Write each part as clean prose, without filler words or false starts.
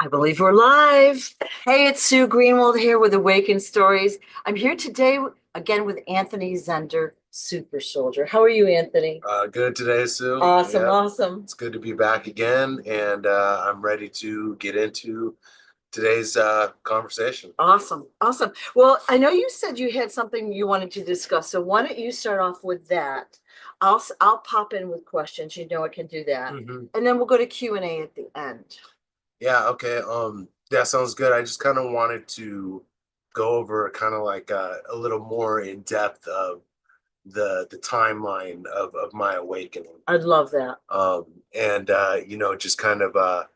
I believe we're live. Hey, it's Sue Greenwald here with Awakened Stories. I'm here today again with Anthony Zender, Super Soldier. How are you, Anthony? Good today, Sue. Awesome, Yep. awesome. It's good to be back again, and I'm ready to get into today's conversation. Awesome, awesome. Well, I know you said you had something you wanted to discuss, so why don't you start off with that? I'll pop in with questions. You know I can do that, hmm and then we'll go to Q&A at the end. Yeah, okay. That sounds good. I just kind of wanted to go over kind of like a little more in depth of the timeline of my awakening. I'd love that. Um, and just kind of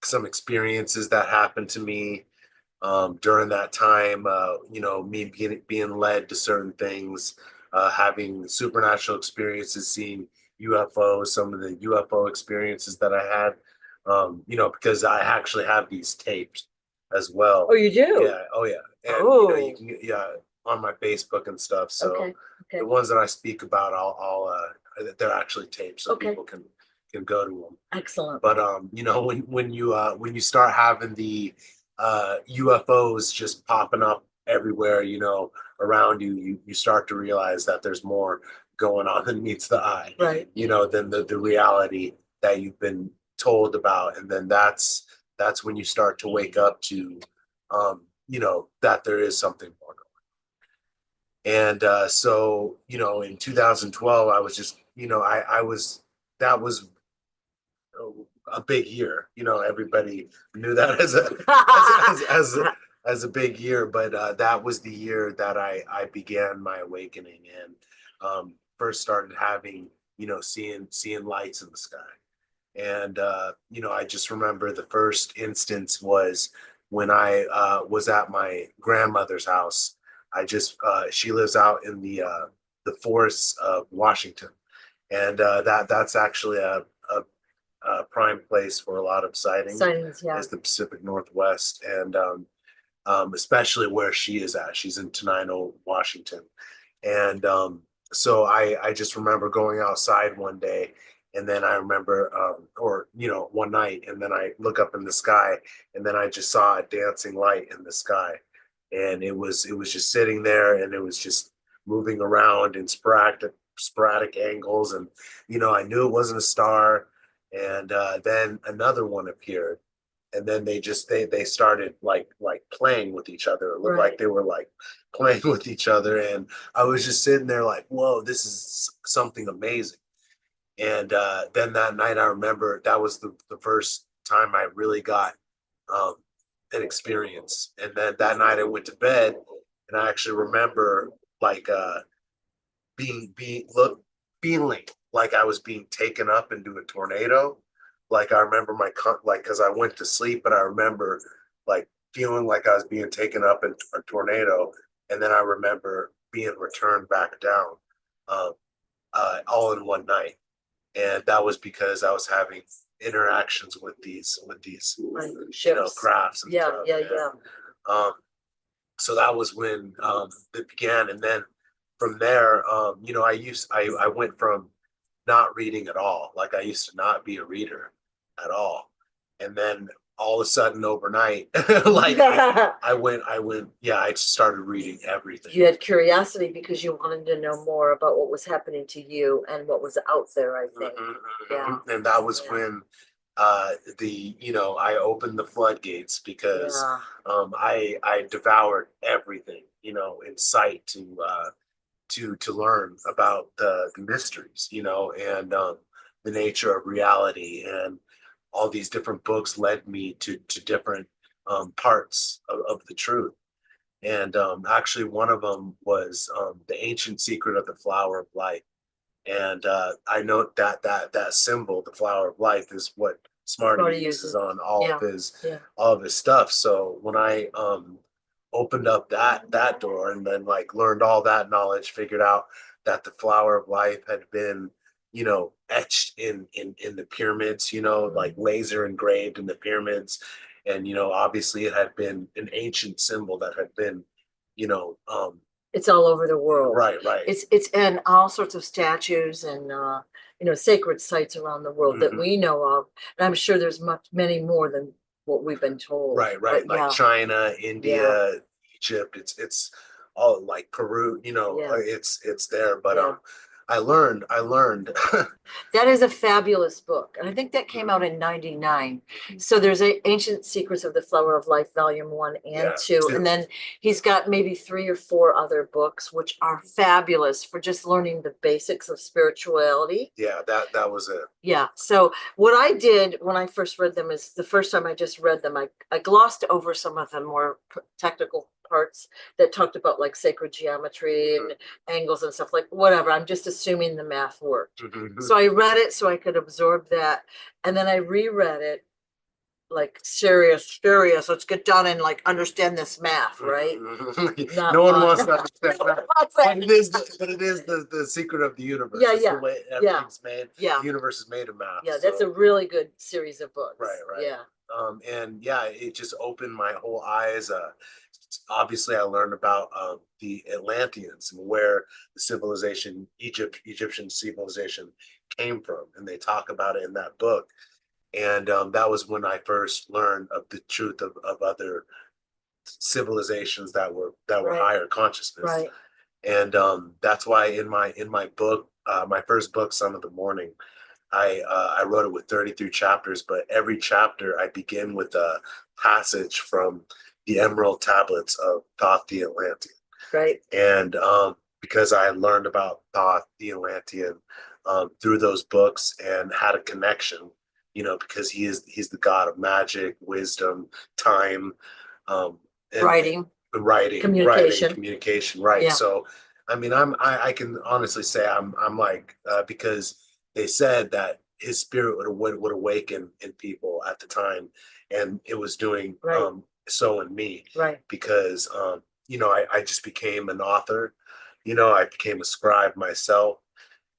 some experiences that happened to me during that time, me being led to certain things, having supernatural experiences, seeing UFOs, some of the UFO experiences that I had, because I actually have these tapes as Oh, well. you do? Yeah, oh yeah, and you Oh, can yeah on my Facebook and stuff. So okay, okay, the ones that I speak about, they're actually tapes, so okay. people can go to them. Excellent. But when you start having the UFOs just popping up everywhere, around you, you start to realize that there's more going on than meets the eye, Right. than the reality that you've been told about. And then that's when you start to wake up to, that there is something more going on. And in 2012, I was just, I was, that was a big year. Everybody knew that as a big year, but that was the year that I began my awakening and first started having seeing lights in the sky. And I just remember the first instance was when I was at my grandmother's house. She lives out in the forests of Washington, and that's actually a prime place for a lot of sightings Sightings, yeah. is the Pacific Northwest, and especially where she is at. She's in Tenino, Washington, and so I just remember going outside one day, and then I remember, or one night, and then I look up in the sky, and then I just saw a dancing light in the sky, and it was just sitting there, and it was just moving around in sporadic angles, and I knew it wasn't a star, and then another one appeared, and then they started like playing with each other. It looked like they were like playing with each other, and I was just sitting there like, whoa, this is something amazing. And then that night, I remember that was the first time I really got um, an experience. And then that night, I went to bed, and I actually remember like being look feeling like I was being taken up into a tornado. Like I remember because I went to sleep, but I remember like feeling like I was being taken up in a tornado, and then I remember being returned back down, um, all in one night, and that was because I was having interactions with these Right. Ships. crafts and Yeah, stuff. yeah, yeah. Um, so that was when it began, and then from there, I went from not reading at all. Like I used to not be a reader at all. And then all of a sudden overnight, like yeah, I started reading everything. You had curiosity because you wanted to know more about what was happening to you and what was out there, I think. Yeah. And that was Yeah. when I opened the floodgates because Yeah. I devoured everything, in sight to learn about the mysteries, and the nature of reality, and all these different books led me to different parts of the truth. And actually, one of them was the ancient secret of the flower of life. And I note that symbol, the flower of life, is what Smarty uses on Yeah. Yeah. all of his stuff. So when I opened up that door and then like learned all that knowledge, figured out that the flower of life had been, etched in the pyramids, like laser engraved in the pyramids, and obviously it had been an ancient symbol that had been, you know, um, It's all over the world. right, right. It's in all sorts of statues and sacred sites around the world that Mhm. we know of. And I'm sure there's many more than what we've been told. Right, But like yeah, China, yeah, India, Egypt. It's all like Peru. yeah, it's there. But yeah. I learned. That is a fabulous book. And I think that came out in 99. So there's Ancient Secrets of the Flower of Life, Volume 1 and Yeah, 2. And too. then he's got maybe 3 or 4 other books, which are fabulous for just learning the basics of spirituality. Yeah, that was it. Yeah. So what I did when I first read them is the first time I just read them, I glossed over some of the more technical parts that talked about like sacred geometry and angles and stuff, like whatever. I'm just assuming the math worked. Mhm. So I read it so I could absorb that. And then I reread it like serious. Let's get down and like understand this math, right? No Not one fun. wants to understand that. But it is the secret of the universe. Yeah, It's the yeah, way yeah, everything's made. yeah, The universe is made of math. yeah. That's a So really good series of right, books. right. Yeah, And yeah, it just opened my whole eyes. Obviously, I learned about the Atlanteans and where the civilization, Egyptian civilization, came from, and they talk about it in that book. And that was when I first learned of the truth of other civilizations that were right, higher consciousness. right. And that's why in my book, my first book, Son of the Morning, I wrote it with 33 chapters, but every chapter I begin with a passage from the Emerald Tablets of Thoth the Atlantean. Right. And because I learned about Thoth the Atlantean through those books and had a connection, because he's the god of magic, wisdom, time, and Writing, writing, communication. communication, right? Yeah. So, I mean, I can honestly say I'm like because they said that his spirit would awaken in people at the time, and it was doing Right. so in me Right. because I just became an author, I became a scribe myself,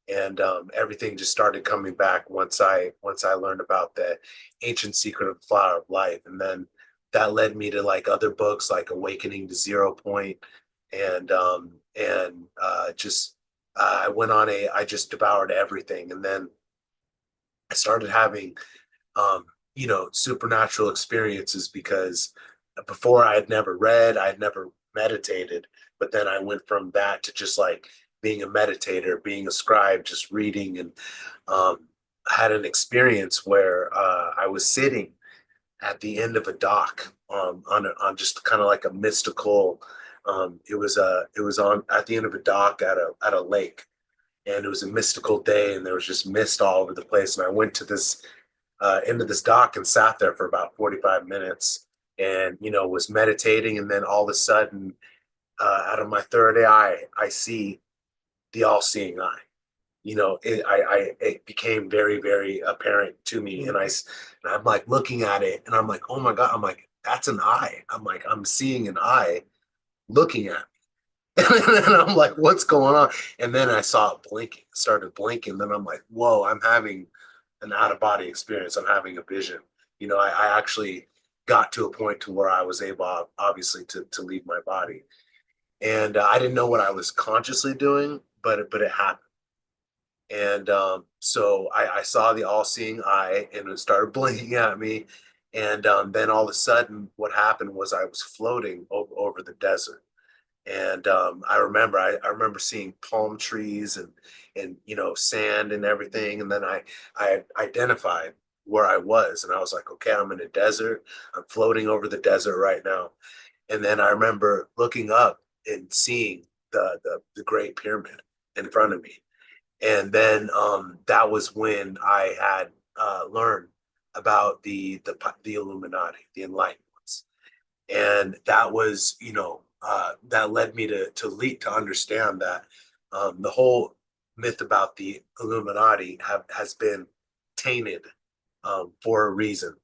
and everything just started coming back once I learned about the ancient secret of the flower of life, and then that led me to like other books like Awakening to Zero Point, and just I went on I just devoured everything, and then I started having supernatural experiences because before I had never read, I had never meditated, but then I went from that to just like being a meditator, being a scribe, just reading, and had an experience where I was sitting at the end of a dock on just kind of like a mystical. It was on at the end of a dock at a lake, and it was a mystical day, and there was just mist all over the place. And I went to this into this dock and sat there for about 45 minutes, and was meditating, and then all of a sudden, out of my third eye, I see the all-seeing eye. It became very, very apparent to me, and I'm like looking at it, and I'm like, oh my god, I'm like, that's an eye. I'm like, I'm seeing an eye looking at me. And I'm like, what's going on? And then I saw it blinking, started blinking. Then I'm like, whoa, I'm having an out of body experience. I'm having a vision. I actually got to a point to where I was able, obviously, to leave my body, and I didn't know what I was consciously doing, but it happened. And so I saw the all-seeing eye, and it started blinking at me. And then all of a sudden, what happened was I was floating over the desert. And I remember seeing palm trees and sand and everything. And then I identified where I was, and I was like, okay, I'm in a desert. I'm floating over the desert right now. And then I remember looking up and seeing the Great Pyramid in front of me. And then that was when I had learned about the Illuminati, the Enlightened Ones, and that was that led me to understand that the whole myth about the Illuminati has been tainted for a reason.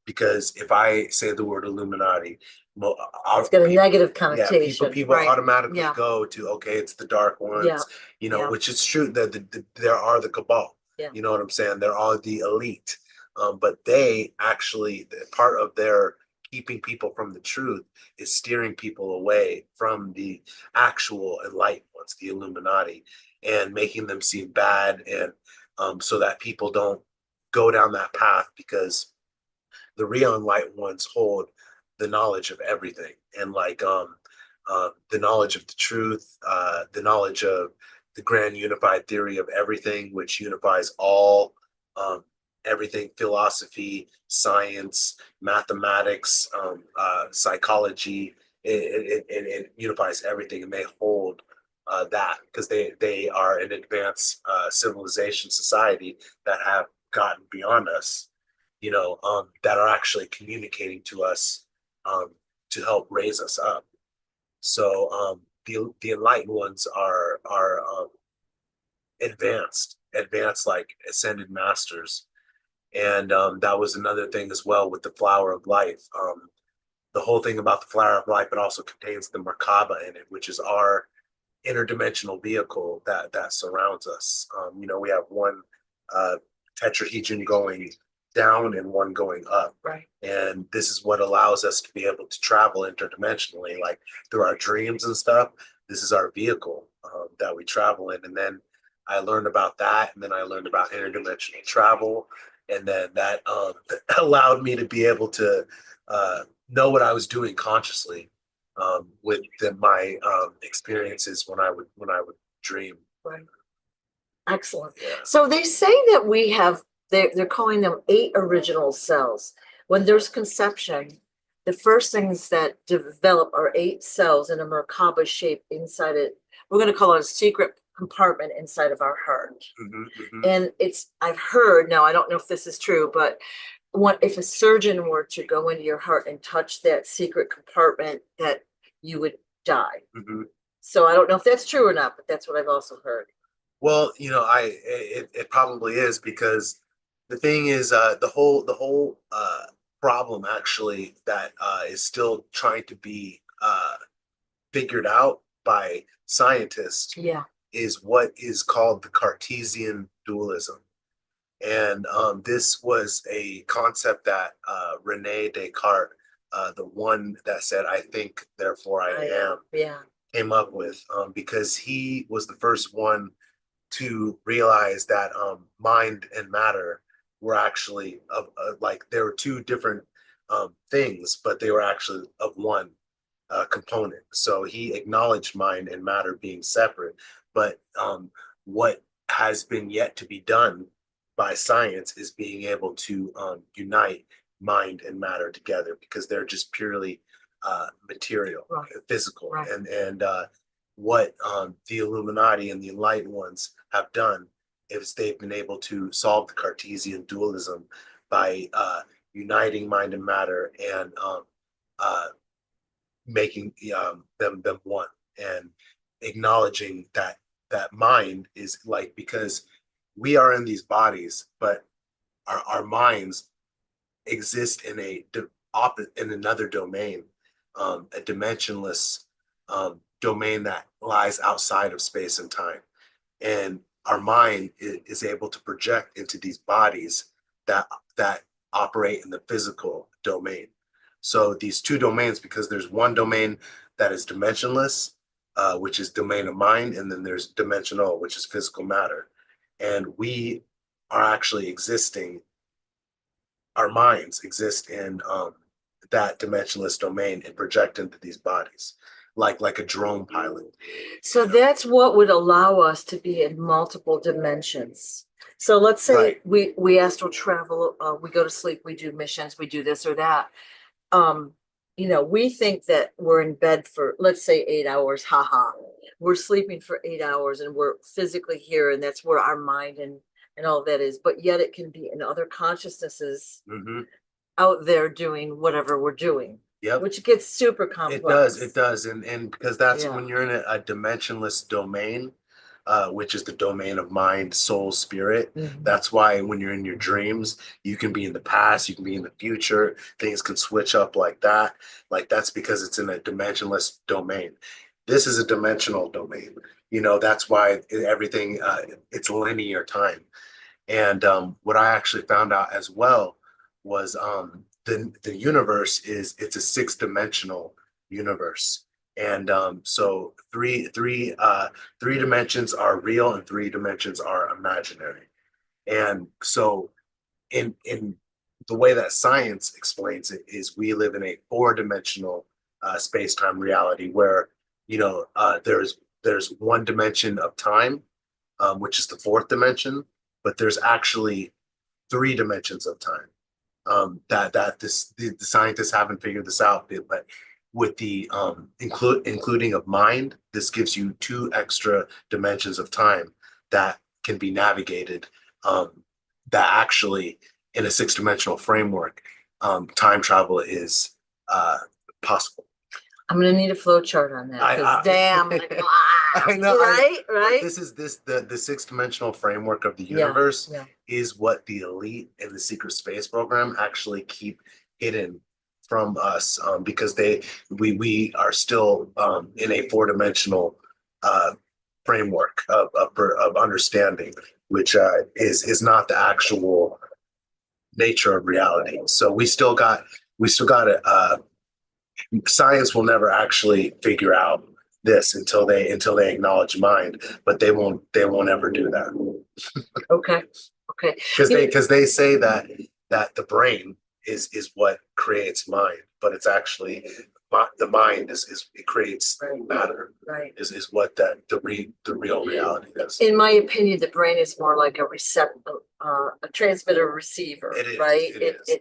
Because if I say the word Illuminati, It's got a negative yeah, connotation. people Right. automatically Yeah. go to, okay, it's the dark Yeah. ones, Yeah. which is true that there are the cabal. Yeah. You know what I'm saying? There are the elite, but they actually part of their keeping people from the truth is steering people away from the actual enlightened ones, the Illuminati, and making them seem bad, and so that people don't go down that path, because the re-enlightened ones hold the knowledge of everything, and like the knowledge of the truth, the knowledge of the grand unified theory of everything, which unifies all everything: philosophy, science, mathematics, psychology. It unifies everything, and they hold that because they are an advanced civilization society that have gotten beyond us, that are actually communicating to us to help raise us up. So the enlightened ones are advanced like ascended masters, and that was another thing as well with the flower of life. The whole thing about the flower of life, it also contains the Merkaba in it, which is our interdimensional vehicle that surrounds us. We have one tetrahedron going down and one going up. Right. And this is what allows us to be able to travel interdimensionally, like through our dreams and stuff. This is our vehicle that we travel in. And then I learned about that, and then I learned about interdimensional travel, and then that allowed me to be able to know what I was doing consciously with my experiences when I would dream. Right. Excellent. Yeah. So they say that we have, they're calling them 8 original cells. When there's conception, the first things that develop are 8 cells in a Merkaba shape inside it. We're going to call it a secret compartment inside of our heart. And I've heard, now I don't know if this is true, but if a surgeon were to go into your heart and touch that secret compartment, that you would die. So I don't know if that's true or not, but that's what I've also heard. Well, it probably is, because the thing is, the whole problem actually that is still trying to be figured out by scientists Yeah. is what is called the Cartesian dualism. And this was a concept that Rene Descartes, the one that said, "I think, therefore I am," Yeah. came up with, because he was the first one to realize that mind and matter were actually like, there were two different things, but they were actually of one component. So he acknowledged mind and matter being separate, but what has been yet to be done by science is being able to unite mind and matter together, because they're just purely material, Right. physical. Right. And what the Illuminati and the enlightened ones have done is they've been able to solve the Cartesian dualism by uniting mind and matter, and uh, making them one, and acknowledging that mind is like, because we are in these bodies, but our minds exist in in another domain, a dimensionless domain that lies outside of space and time. And our mind is able to project into these bodies that operate in the physical domain. So these two domains, because there's one domain that is dimensionless, which is domain of mind, and then there's dimensional, which is physical matter. And we are actually existing, our minds exist in that dimensionless domain and project into these bodies, like a drone pilot. So that's what would allow us to be in multiple dimensions. So let's say Right. we astral travel, we go to sleep, we do missions, we do this or that. We think that we're in bed for, let's say, 8 hours, haha. We're sleeping for 8 hours and we're physically here, and that's where our mind and all that is. But yet it can be in other consciousnesses out there doing whatever we're doing. Yep. Which gets super complex. It does. And because that's Yeah. when you're in a dimensionless domain, which is the domain of mind, soul, spirit. That's why when you're in your dreams, you can be in the past, you can be in the future, things can switch up like that. Like, that's because it's in a dimensionless domain. This is a dimensional domain. That's why everything, it's linear time. And what I actually found out as well was the universe it's a 6-dimensional universe. And so three dimensions are real and 3 dimensions are imaginary. And so in the way that science explains it is we live in a four-dimensional space-time reality where there's one dimension of time, which is the fourth dimension, but there's actually three dimensions of time. The scientists haven't figured this out, but with the including of mind, this gives you two extra dimensions of time that can be navigated. That actually, in a six-dimensional framework, time travel is possible. I'm gonna need a flow chart on that, because damn, like, I know, right? this is the six-dimensional framework of the Yeah, universe yeah. is what the elite and the secret space program actually keep hidden from us, because we are still in a four-dimensional framework of understanding, which is not the actual nature of reality. So we still got it. Science will never actually figure out this until they acknowledge mind, but they won't ever do that. Okay. Because they say that the brain is what creates mind, but it's actually the mind is it creates matter. Right. Is what the real reality is. In my opinion, the brain is more like a a transmitter receiver, It is, right? it is.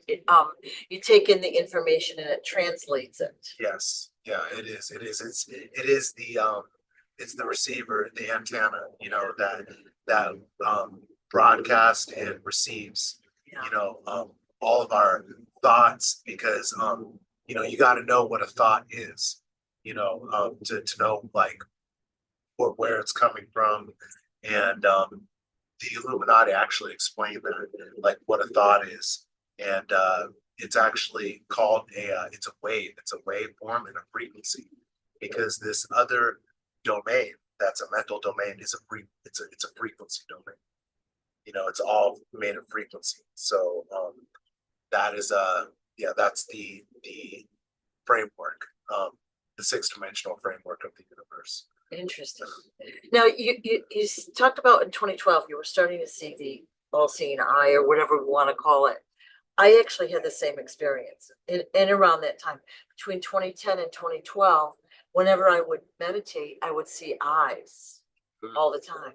You take in the information and it translates it. Yes, yeah, it is. It is it's the receiver, the antenna, that broadcast and receives, Yeah. all of our thoughts, because you got to know what a thought is, to know like where it's coming from, and the Illuminati actually explained that, like what a thought is, and it's actually called it's a wave. It's a waveform and a frequency, because this other domain that's a mental domain is it's a frequency domain. It's all made of frequency. So that is yeah, that's the framework, the six-dimensional framework of the universe. Interesting. Now, you talked about in 2012, you were starting to see the all-seeing eye, or whatever we want to call it. I actually had the same experience in around that time, between 2010 and 2012. Whenever I would meditate, I would see eyes all the time.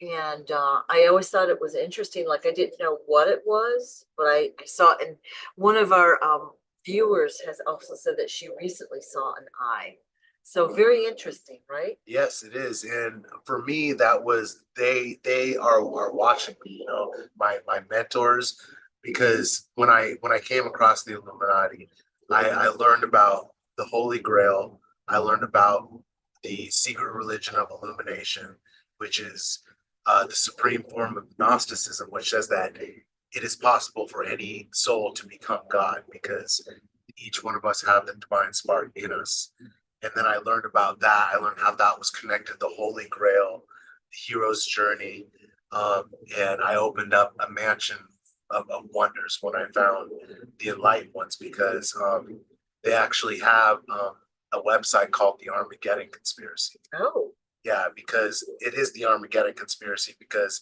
And I always thought it was interesting. Like, I didn't know what it was, but I saw it. And one of our viewers has also said that she recently saw an eye. So very interesting, right? Yes, it is. And for me, that was they are watching me, my mentors, because when I came across the Illuminati, I learned about the Holy Grail. I learned about the secret religion of illumination, which is the supreme form of Gnosticism, which says that it is possible for any soul to become God, because each one of us have the divine spark in us. And then I learned about that. I learned how that was connected, the Holy Grail, the hero's journey. And I opened up a mansion of wonders when I found the Enlightened Ones, because they actually have a website called the Armageddon Conspiracy. Oh, Yeah, because it is the Armageddon Conspiracy, because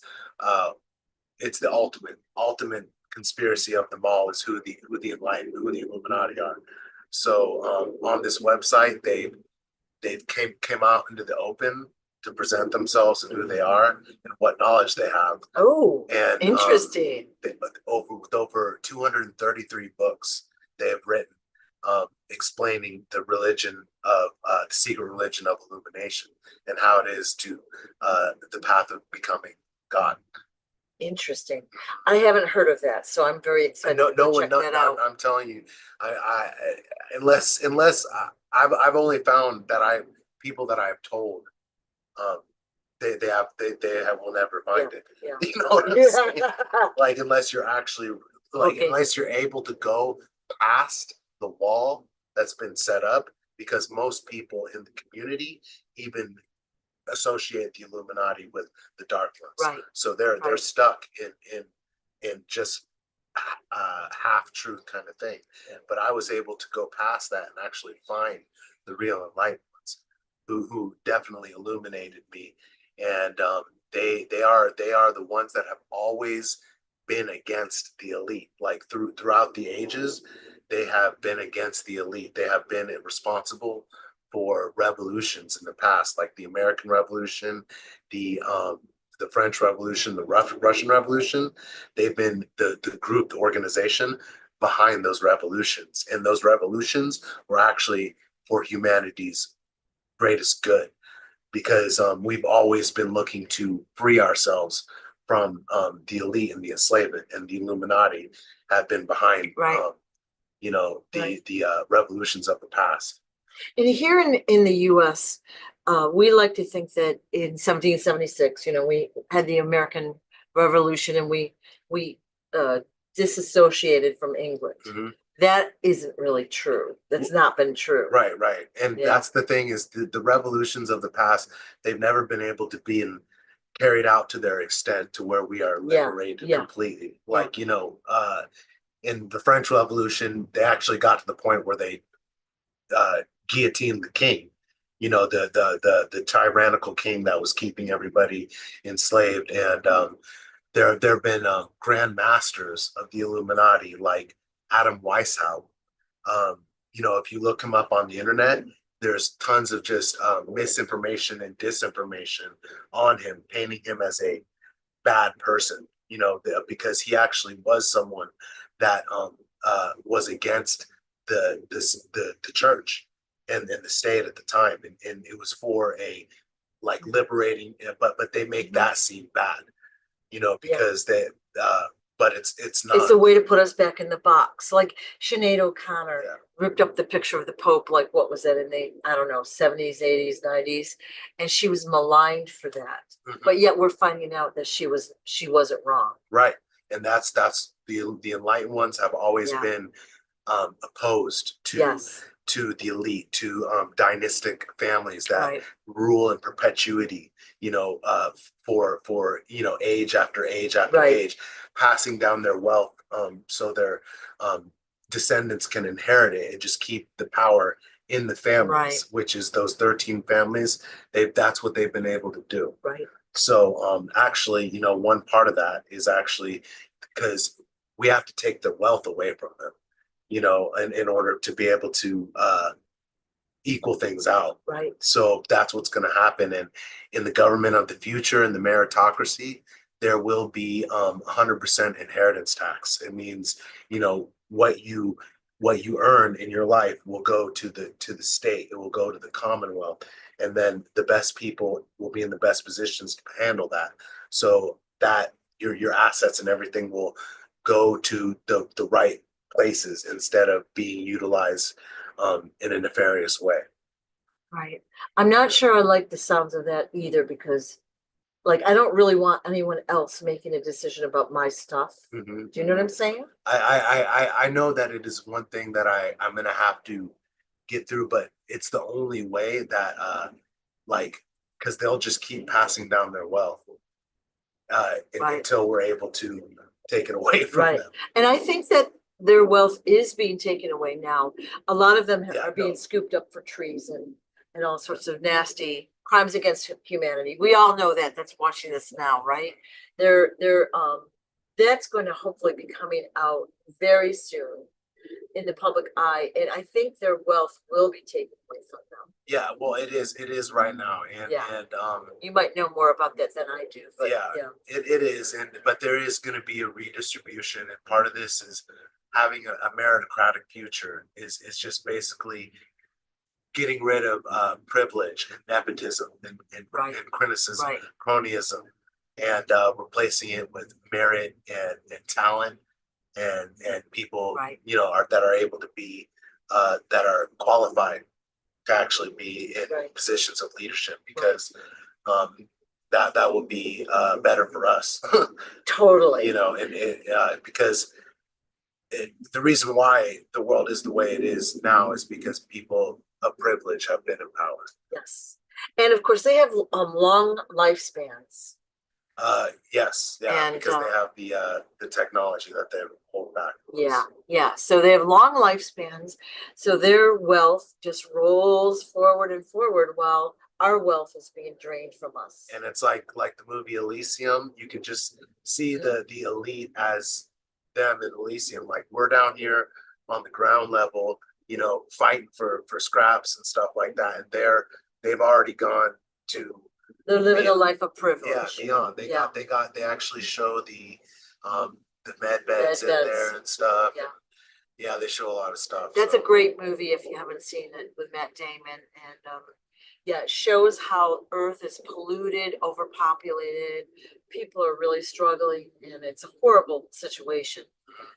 it's the ultimate conspiracy of them all, is who the Enlightened, who the Illuminati are. So on this website, they've came out into the open to present themselves and who they are and what knowledge they have. oh, And interesting. with over 233 books they have written, explaining the religion of the secret religion of illumination, and how it is to the path of becoming God. Interesting. I haven't heard of that, so I'm very excited No, no to one. check No, that out. I'm telling you, I unless I've only found that people that I've told, um, they have, will never find it. Yeah. You know what I'm saying? Yeah. Like, unless you're actually like, Okay. unless you're able to go past the wall that's been set up, because most people in the community even associate the Illuminati with the dark ones. Right. So they're Right. stuck in just half truth kind of thing. But I was able to go past that and actually find the real enlightened ones, who definitely illuminated me, and they are the ones that have always been against the elite. Like throughout the ages, they have been against the elite. They have been responsible for revolutions in the past, like the American Revolution, the French Revolution, the Russian Revolution. They've been the group, the organization behind those revolutions, and those revolutions were actually for humanity's greatest good, because we've always been looking to free ourselves from the elite and the enslavement, and the Illuminati have been behind, Right. the revolutions of the past. And here in the US, we like to think that in 1776, we had the American Revolution, and we disassociated from England. Mm-hmm. That isn't really true. That's not been true. Right, right. And Yeah. that's the thing, is the revolutions of the past, they've never been able to be carried out to their extent to where we are liberated completely. Like, in the French Revolution, they actually got to the point where they guillotined the king, the tyrannical king that was keeping everybody enslaved. And there have been grand masters of the Illuminati, like Adam Weishaupt. If you look him up on the internet, there's tons of just misinformation and disinformation on him, painting him as a bad person, because he actually was someone that was against the church and the state at the time, and it was for a like liberating, but they make that seem bad, because they but it's not. It's a way to put us back in the box. Like Sinead O'Connor ripped up the picture of the Pope, like what was that in the, I don't know, 70s, 80s, 90s, and she was maligned for that. Mm-hmm. But yet we're finding out that she wasn't wrong. Right. And that's the enlightened ones have always been opposed to the elite, to dynastic families that rule in perpetuity, for age after age after age, passing down their wealth, so their descendants can inherit it and just keep the power in the families, which is those 13 families. That's what they've been able to do. Right. So actually, one part of that is actually because we have to take their wealth away from them, in order to be able to equal things out. Right. So that's what's going to happen. And in the government of the future, in the meritocracy, there will be 100% inheritance tax. It means, what you earn in your life will go to the state. It will go to the Commonwealth, and then the best people will be in the best positions to handle that. So that your assets and everything will go to the right places instead of being utilized in a nefarious way. Right. I'm not sure I like the sounds of that either, because like I don't really want anyone else making a decision about my stuff. Mm-hmm. Do you know what I'm saying? I know that it is one thing that I'm gonna have to get through, but it's the only way that because they'll just keep passing down their wealth until we're able to take it away from them. And I think that their wealth is being taken away now. A lot of them are being scooped up for treason and all sorts of nasty crimes against humanity. We all know that. That's watching this now, right? That's going to hopefully be coming out very soon in the public eye, and I think their wealth will be taken away from them. Yeah, well, it is right now, and you might know more about that than I do. But it is, but there is going to be a redistribution, and part of this is having a meritocratic future. Is just basically getting rid of privilege and nepotism and criticism, cronyism, and replacing it with merit and talent and people that are able to be that are qualified to actually be in positions of leadership, because that will be better for us. Totally. Because the reason why the world is the way it is now is because people of privilege have been in power. Yes. And of course they have long lifespans. Yes, because they have the technology that they hold back. So they have long lifespans, so their wealth just rolls forward and forward, while our wealth is being drained from us. And it's like the movie Elysium. You can just see the elite as them in Elysium. Like we're down here on the ground level, you know, fighting for scraps and stuff like that. And they've already gone to They're living a life of yeah, privilege. beyond. They actually show the med beds in there and stuff. Yeah. Yeah, they show a lot of stuff. That's a great movie if you haven't seen it, with Matt Damon. And yeah, it shows how Earth is polluted, overpopulated. People are really struggling, and it's a horrible situation.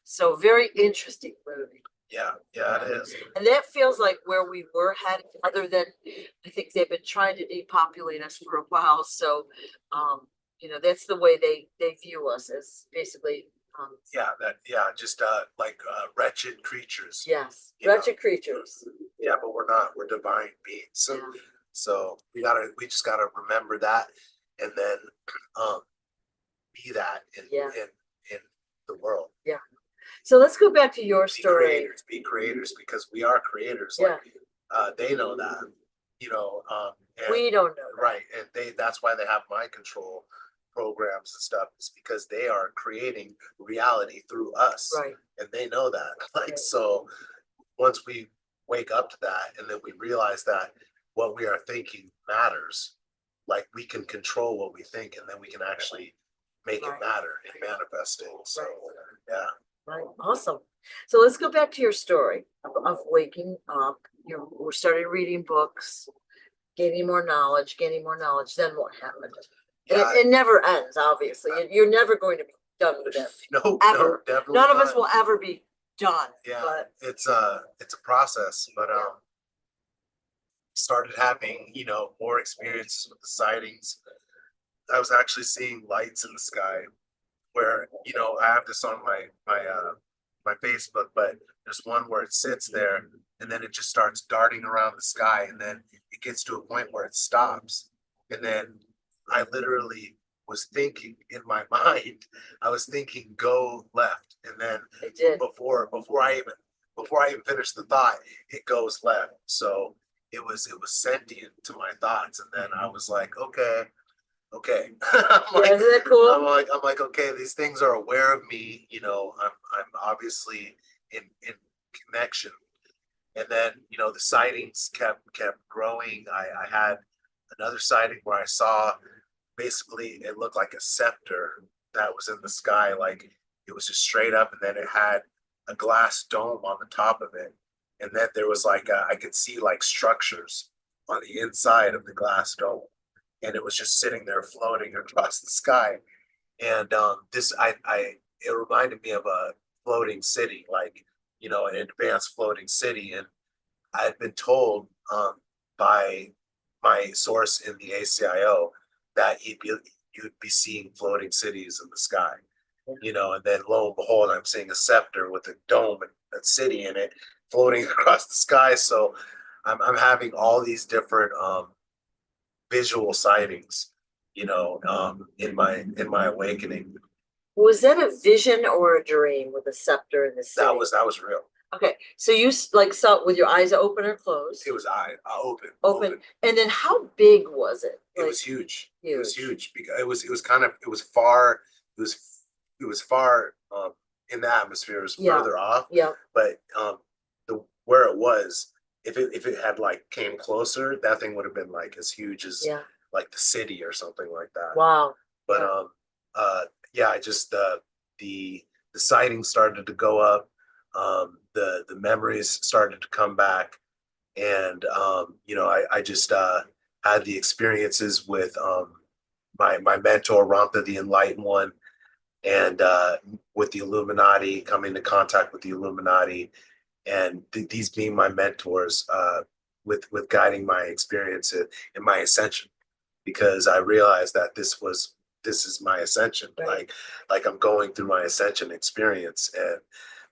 So very interesting movie. Yeah, it is. And that feels like where we were heading, other than I think they've been trying to depopulate us for a while. So you know, that's the way they view us, as basically just like wretched creatures. yes, You know? wretched creatures. Yeah, but we're not. We're divine beings. So, Yeah. so we just gotta remember that, and then be that in the world. Yeah. So let's go back to your story. Be creators, because we are creators. Yeah. Like, they know that, you know. And, We don't know that. right, and that's why they have mind control programs and stuff. Is because they are creating reality through us, Right. and they know that. Like, Right. so once we wake up to that, and then we realize that what we are thinking matters, like we can control what we think, and then we can actually make Right. it matter and manifest it. So Right. yeah. Right. Awesome. So let's go back to your story of waking up. We started reading books, gaining more knowledge. Then what happened? Yeah. It never ends, obviously. You're never going to be done with it. No, Ever. definitely None of us not. will ever be done. Yeah, But it's a process, but started having, you know, more experiences with the sightings. I was actually seeing lights in the sky, where, you know, I have this on my Facebook, but there's one where it sits there and then it just starts darting around the sky, and then it gets to a point where it stops, and then I literally was thinking in my mind, I was thinking go left, and then it did. before I even finished the thought, it goes left. So it was sentient to my thoughts, and then I was like, okay. I'm like, Isn't that cool? I'm like, okay, these things are aware of me, you know, I'm obviously in connection. And then, you know, the sightings kept growing. I had another sighting where I saw, basically it looked like a scepter that was in the sky, like it was just straight up, and then it had a glass dome on the top of it, and then there was like I could see like structures on the inside of the glass dome, and it was just sitting there floating across the sky. And it reminded me of a floating city, like, you know, an advanced floating city. And I had been told by my source in the ACIO that you'd be seeing floating cities in the sky, you know. And then lo and behold, I'm seeing a scepter with a dome and a city in it floating across the sky. So I'm having all these different visual sightings, you know, in my awakening. Was that a vision or a dream with a scepter in the city? That was real. Okay, so you like saw it with your eyes open or closed? It was open. And then how big was it? It was huge. Huge. It was huge, because it was far. It was far in the atmosphere. It was further off. Yeah. But where it was, if it had like came closer, that thing would have been like as huge as like the city or something like that. Wow. But I just the sightings started to go up. The memories started to come back, and you know, I just had the experiences with my mentor Ramtha, the Enlightened One, and with the Illuminati, coming into contact with the Illuminati, and these being my mentors, with guiding my experience in my ascension, because I realized that this is my ascension. Right. Like I'm going through my ascension experience, and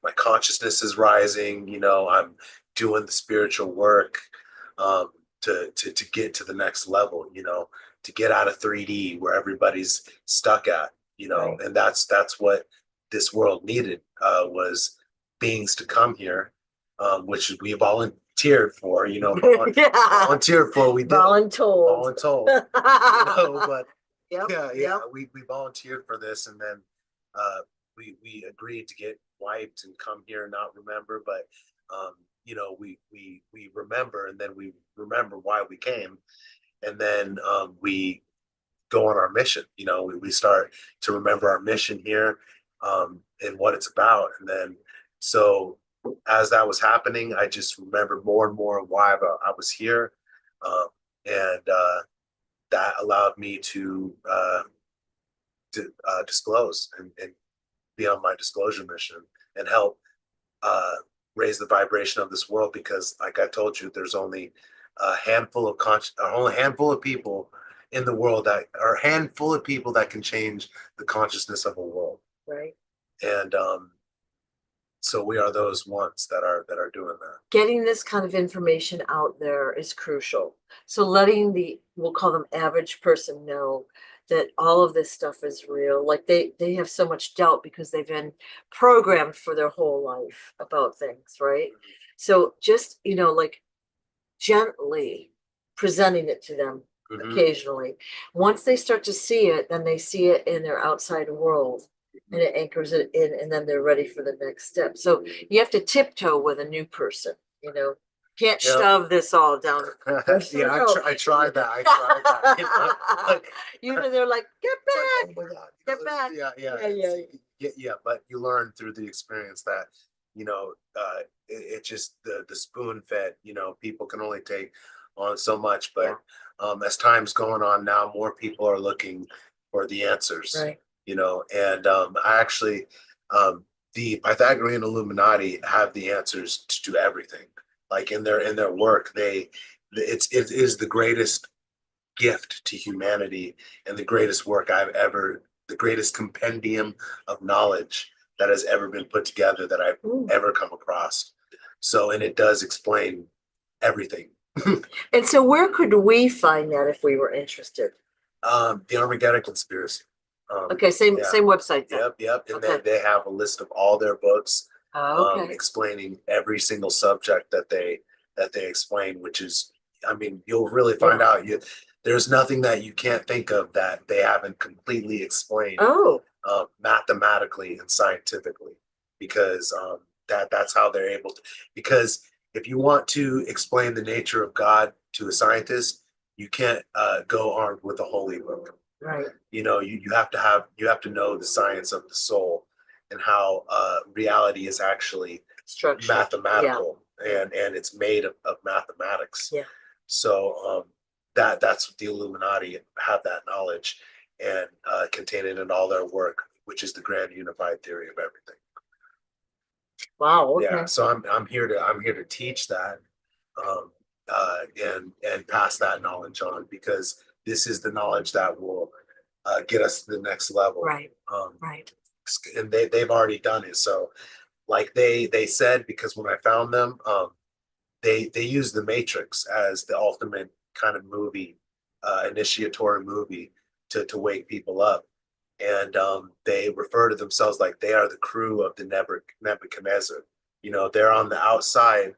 my consciousness is rising. You know, I'm doing the spiritual work to get to the next level. You know, to get out of 3D where everybody's stuck at. You know, Right. and that's what this world needed, was beings to come here, which we volunteered for, Yeah. volunteered for. We did Voluntold. voluntold, but Yep, yeah, yep. we volunteered for this, and then we agreed to get wiped and come here and not remember, but we remember, and then we remember why we came, and then we go on our mission. We start to remember our mission here, and what it's about, and then so as that was happening, I just remembered more and more why I was here, and that allowed me to disclose and be on my disclosure mission and help uh, raise the vibration of this world, because like I told you, there's only only a handful of people in the world that are a handful of people that can change the consciousness of a world. Right. And so we are those ones that are doing that. Getting this kind of information out there is crucial. So letting we'll call them average person, know that all of this stuff is real. Like they have so much doubt because they've been programmed for their whole life about things, right? So just, like gently presenting it to them occasionally. Once they start to see it, then they see it in their outside world, and it anchors it in, and then they're ready for the next step. So you have to tiptoe with a new person, can't shove this all down. Yeah, I tried that. I tried that. They're like, get oh back, my God. get back. Yeah. But you learn through the experience that, it just the spoon fed, people can only take on so much, but as time's going on now, more people are looking for the answers, right. And I actually, the Pythagorean Illuminati have the answers to everything. Like in their work, it is the greatest gift to humanity, and the greatest work the greatest compendium of knowledge that has ever been put together that I've ever come across. So, and it does explain everything. And so where could we find that if we were interested? The Armageddon Conspiracy. Okay, same website then. Yep. And okay. then they have a list of all their books, okay. explaining every single subject that they explain, which is, I mean, you'll really find out there's nothing that you can't think of that they haven't completely explained mathematically and scientifically, because that's how they're able to. Because if you want to explain the nature of God to a scientist, you can't go armed with a holy book. Right. You have to know the science of the soul and how reality is actually mathematical, and it's made of mathematics. Yeah. So that's what the Illuminati have, that knowledge, and contain it in all their work, which is the grand unified theory of everything. Wow. Okay. Yeah. So I'm here to teach that, and pass that knowledge on, because this is the knowledge that will get us to the next level. Right. Right. And they've already done it. So like they said, because when I found them, they used the Matrix as the ultimate kind of movie, initiatory movie to wake people up. And they refer to themselves like they are the crew of the Nebuchadnezzar. They're on the outside,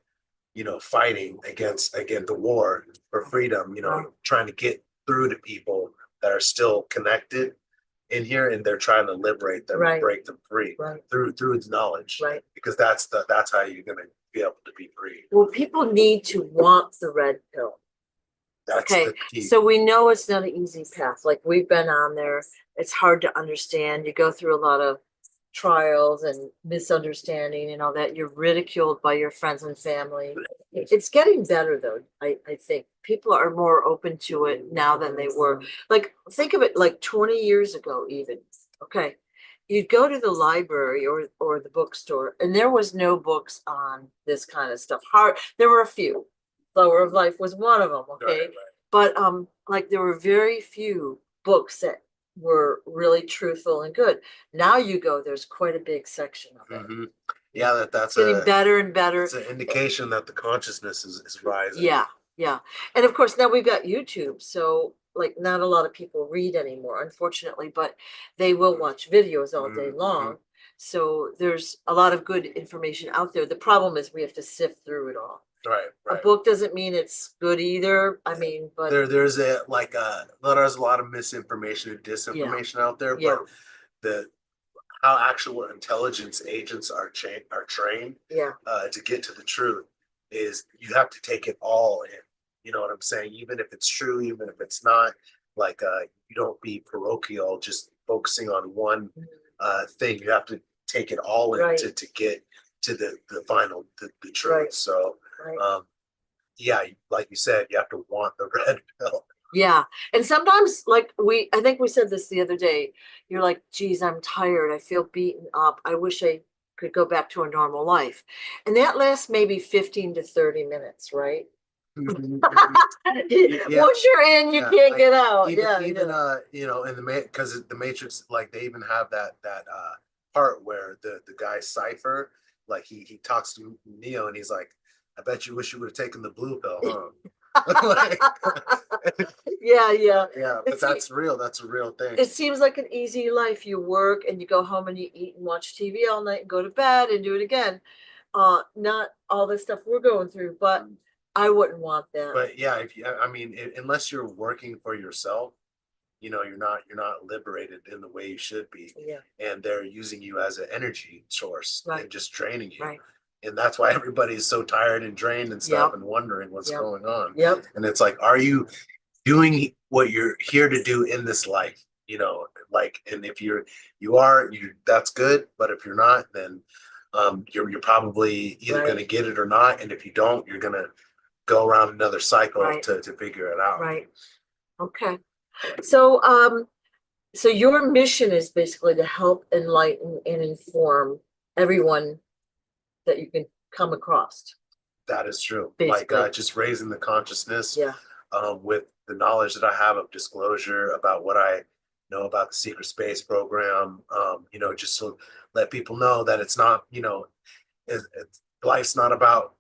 fighting against the war for freedom, trying to get through to people that are still connected in here, and they're trying to liberate them, break them free through the knowledge, because that's how you're going to be able to be free. Well, people need to want the red pill. That's the key. So we know it's not an easy path. Like, we've been on there. It's hard to understand. You go through a lot of trials and misunderstanding and all that. You're ridiculed by your friends and family. It's getting better though. I think people are more open to it now than they were. Like, think of it like 20 years ago, even. Okay. You'd go to the library or the bookstore, and there was no books on this kind of stuff. There were a few. Flower of Life was one of them. Okay. But like, there were very few books that were really truthful and good. Now you go, there's quite a big section of it. Yeah, that's getting better and better. It's an indication that the consciousness is rising. Yeah. And of course, now we've got YouTube. So like, not a lot of people read anymore, unfortunately, but they will watch videos all day long. So there's a lot of good information out there. The problem is we have to sift through it all. Right, A right. book doesn't mean it's good either. I mean, but There's there's a lot of misinformation and yeah, disinformation out there, yeah, but the how actual intelligence agents are trained yeah, to get to the truth is you have to take it all in. You know what I'm saying? Even if it's true, even if it's not, you don't be parochial, just focusing on one thing. You have to take it all in right, to get to the final the truth. right, So right. yeah, like you said, you have to want the red pill. Yeah. And sometimes, like I think we said this the other day, you're like, geez, I'm tired. I feel beaten up. I wish I could go back to a normal life. And that lasts maybe 15 to 30 minutes, right? Yeah, Once you're in, you yeah, can't like get out. even Yeah, even yeah. you know in because the Matrix, like they even have that part where the guy Cypher, like he talks to Neo and he's like, I bet you wish you would have taken the blue pill, huh? Like, Yeah, yeah. yeah, but that's real. That's a real thing. It seems like an easy life. You work and you go home and you eat and watch TV all night and go to bed and do it again. Not all the stuff we're going through, but I wouldn't want that. But yeah, if you, I mean, unless you're working for yourself, you know, you're not liberated in the way you should be, Yeah, and they're using you as an energy source right, and just draining you. right. And that's why everybody's so tired and drained and stuff Yep, and wondering what's yep, going on. yep. And it's like, are you doing what you're here to do in this life? You know, like, and if you are, that's good. But if you're not, then you're probably either going to Right, get it or not. And if you don't, you're going to go around another cycle right, to figure it out. right. Okay. So, so your mission is basically to help enlighten and inform everyone that you can come across, That is true. Like basically. just raising the consciousness Yeah, with the knowledge that I have of disclosure about what I know about the secret space program. You know, just to let people know that it's not, you know, life's not about,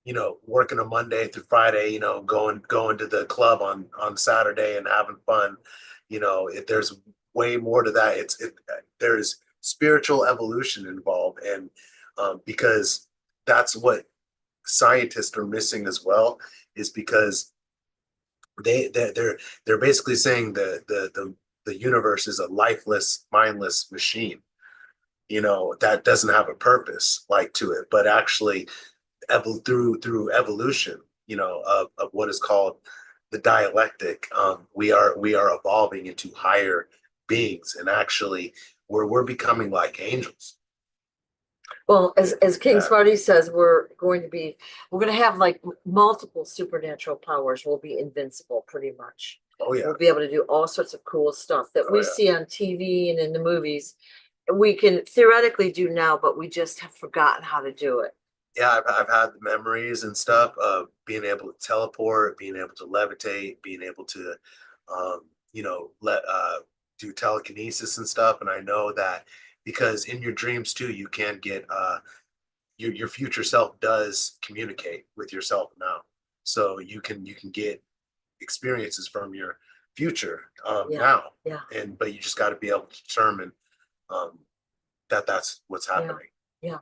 you know, working a Monday through Friday, you know, going to the club on Saturday and having fun. You know, there's way more to that. There's spiritual evolution involved, and because that's what scientists are missing as well, is because they're basically saying the universe is a lifeless, mindless machine. You know, that doesn't have a purpose like to it, but actually through evolution, you know, of what is called the dialectic, we are evolving into higher beings, and actually we're becoming like angels. well, as King Yeah. Smarty says, we're going to have like multiple supernatural powers. We'll be invincible pretty much. Oh yeah. We'll be able to do all sorts of cool stuff that Oh we yeah. see on TV and in the movies. We can theoretically do now, but we just have forgotten how to do it. Yeah, I've had the memories and stuff of being able to teleport, being able to levitate, being able to, you know, let do telekinesis and stuff. And I know that because in your dreams too, you can get your future self does communicate with yourself now, so you can get experiences from your future Yeah, now, yeah, and but you just got to be able to determine um, that that's what's yeah, happening. yeah.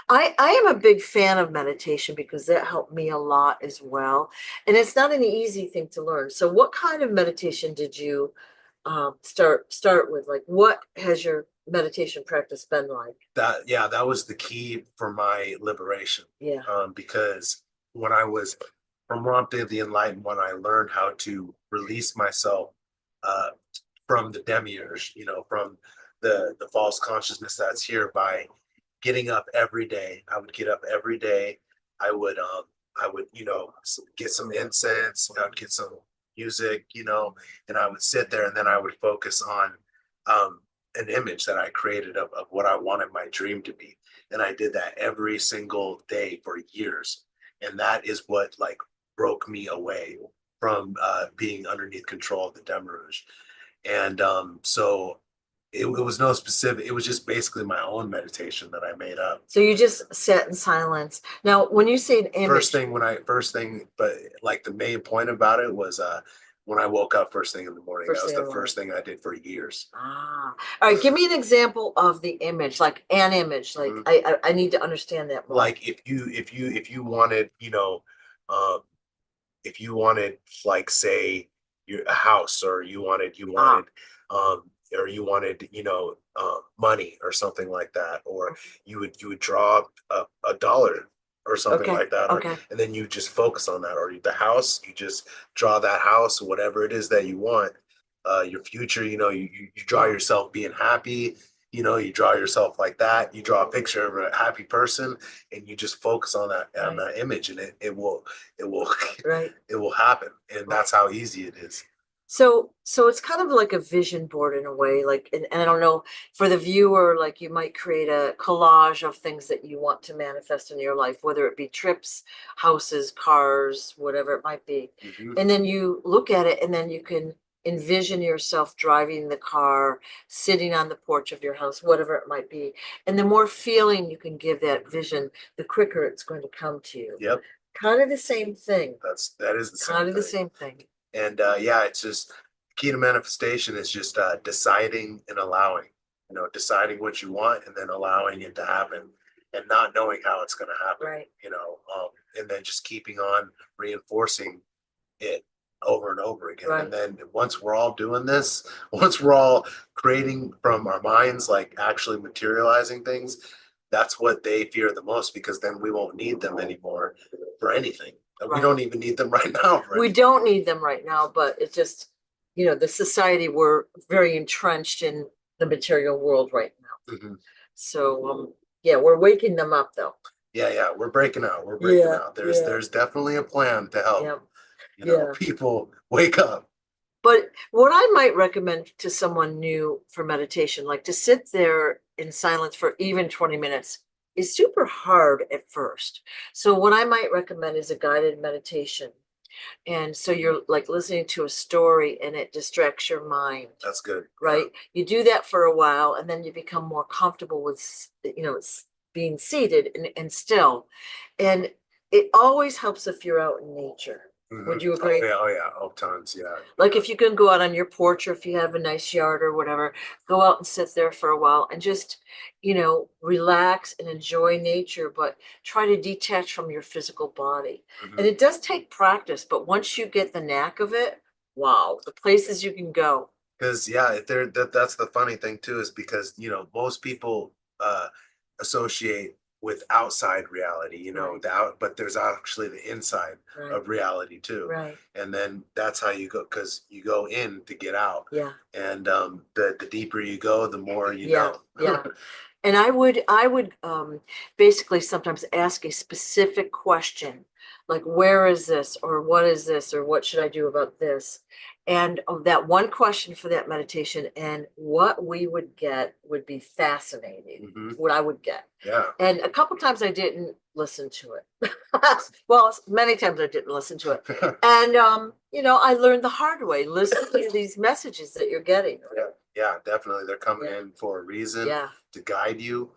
I am a big fan of meditation because that helped me a lot as well. And it's not an easy thing to learn. So what kind of meditation did you start with? Like what has your meditation practice been like? That was the key for my liberation, Yeah, because when I was from Romp Day of the Enlightened, when I learned how to release myself uh, from the demiurge, you know, from the false consciousness that's here by getting up every day. I would get up every day. I would you know get some incense. I would get some music, you know, and I would sit there and then I would focus on um, an image that I created of what I wanted my dream to be. And I did that every single day for years. And that is what like broke me away from being underneath control of the Demiurge. And so it was no specific, it was just basically my own meditation that I made up. so you just sat in silence. Now, when you say an image, First thing, but like the main point about it was when I woke up first thing in the morning. First That was thing in the the first thing I did for years. Ah, all right. Give me an example of the image, like an image. Like Mhm. I need to understand that more. Like if you wanted, um, if you wanted, like, say, a house, or Ah, or you wanted, money or something like that, or you would draw a dollar or something okay, like that, or okay, and then you just focus on that, or the house, you just draw that house, whatever it is that you want. Your future, you draw yeah, yourself being happy. You draw yourself like that. You draw a picture of a happy person, and you just focus on right, that image, and it will right, it will happen. And right. that's how easy it is. So it's kind of like a vision board in a way, like, and I don't know, for the viewer, like you might create a collage of things that you want to manifest in your life, whether it be trips, houses, cars, whatever it might be. Mhm. And then you look at it and then you can envision yourself driving the car, sitting on the porch of your house, whatever it might be. And the more feeling you can give that vision, the quicker it's going to come to you. Yep, Kind of the same thing. that is the same Kind of the thing. same thing. And yeah, it's just key to manifestation is just deciding and allowing. Deciding what you want and then allowing it to happen, and not knowing how it's going to happen. Right. And then just keeping on reinforcing it over and over again. Right. And then once we're all doing this, once we're all creating from our minds, like actually materializing things, that's what they fear the most, because then we won't need them anymore for anything. And we Right. don't even need them right now for We anything. don't need them right now, but it's just, the society, we're very entrenched in the material world right now. Mhm. So, yeah, we're waking them up though. Yeah, yeah, we're breaking out. We're breaking Yeah, out. There's yeah, there's definitely a plan to help, yeah, yeah. people wake up. But what I might recommend to someone new for meditation, like to sit there in silence for even 20 minutes, is super hard at first. So, what I might recommend is a guided meditation. And so you're like listening to a story and it distracts your mind, That's good. Yeah. right? You do that for a while and then you become more comfortable with, being seated and still. And it always helps if you're out in nature. Would you Oh agree? yeah, oh yeah, oh tons, yeah, Like yeah. if you can go out on your porch or if you have a nice yard or whatever, go out and sit there for a while and just, relax and enjoy nature, but try to detach from your physical body. And Mhm. it does take practice, but once you get the knack of it, wow, the places you can go. Because yeah, that's the funny thing too, is because most people associate with outside reality, Right, but there's actually the inside right, of reality too. right. And then that's how you go, because you go in to get out. Yeah, And the deeper you go, the more you yeah, know. yeah. And I would basically sometimes ask a specific question, like where is this, or what is this, or what should I do about this? And that one question for that meditation, and what we would get would be fascinating. Mhm. What I would get. Yeah. And a couple times I didn't listen to it. Well, many times I didn't listen to it. And I learned the hard way. Listen to these messages that you're getting. Yeah, yeah, definitely. They're coming Yeah, in for a reason, yeah, to guide you,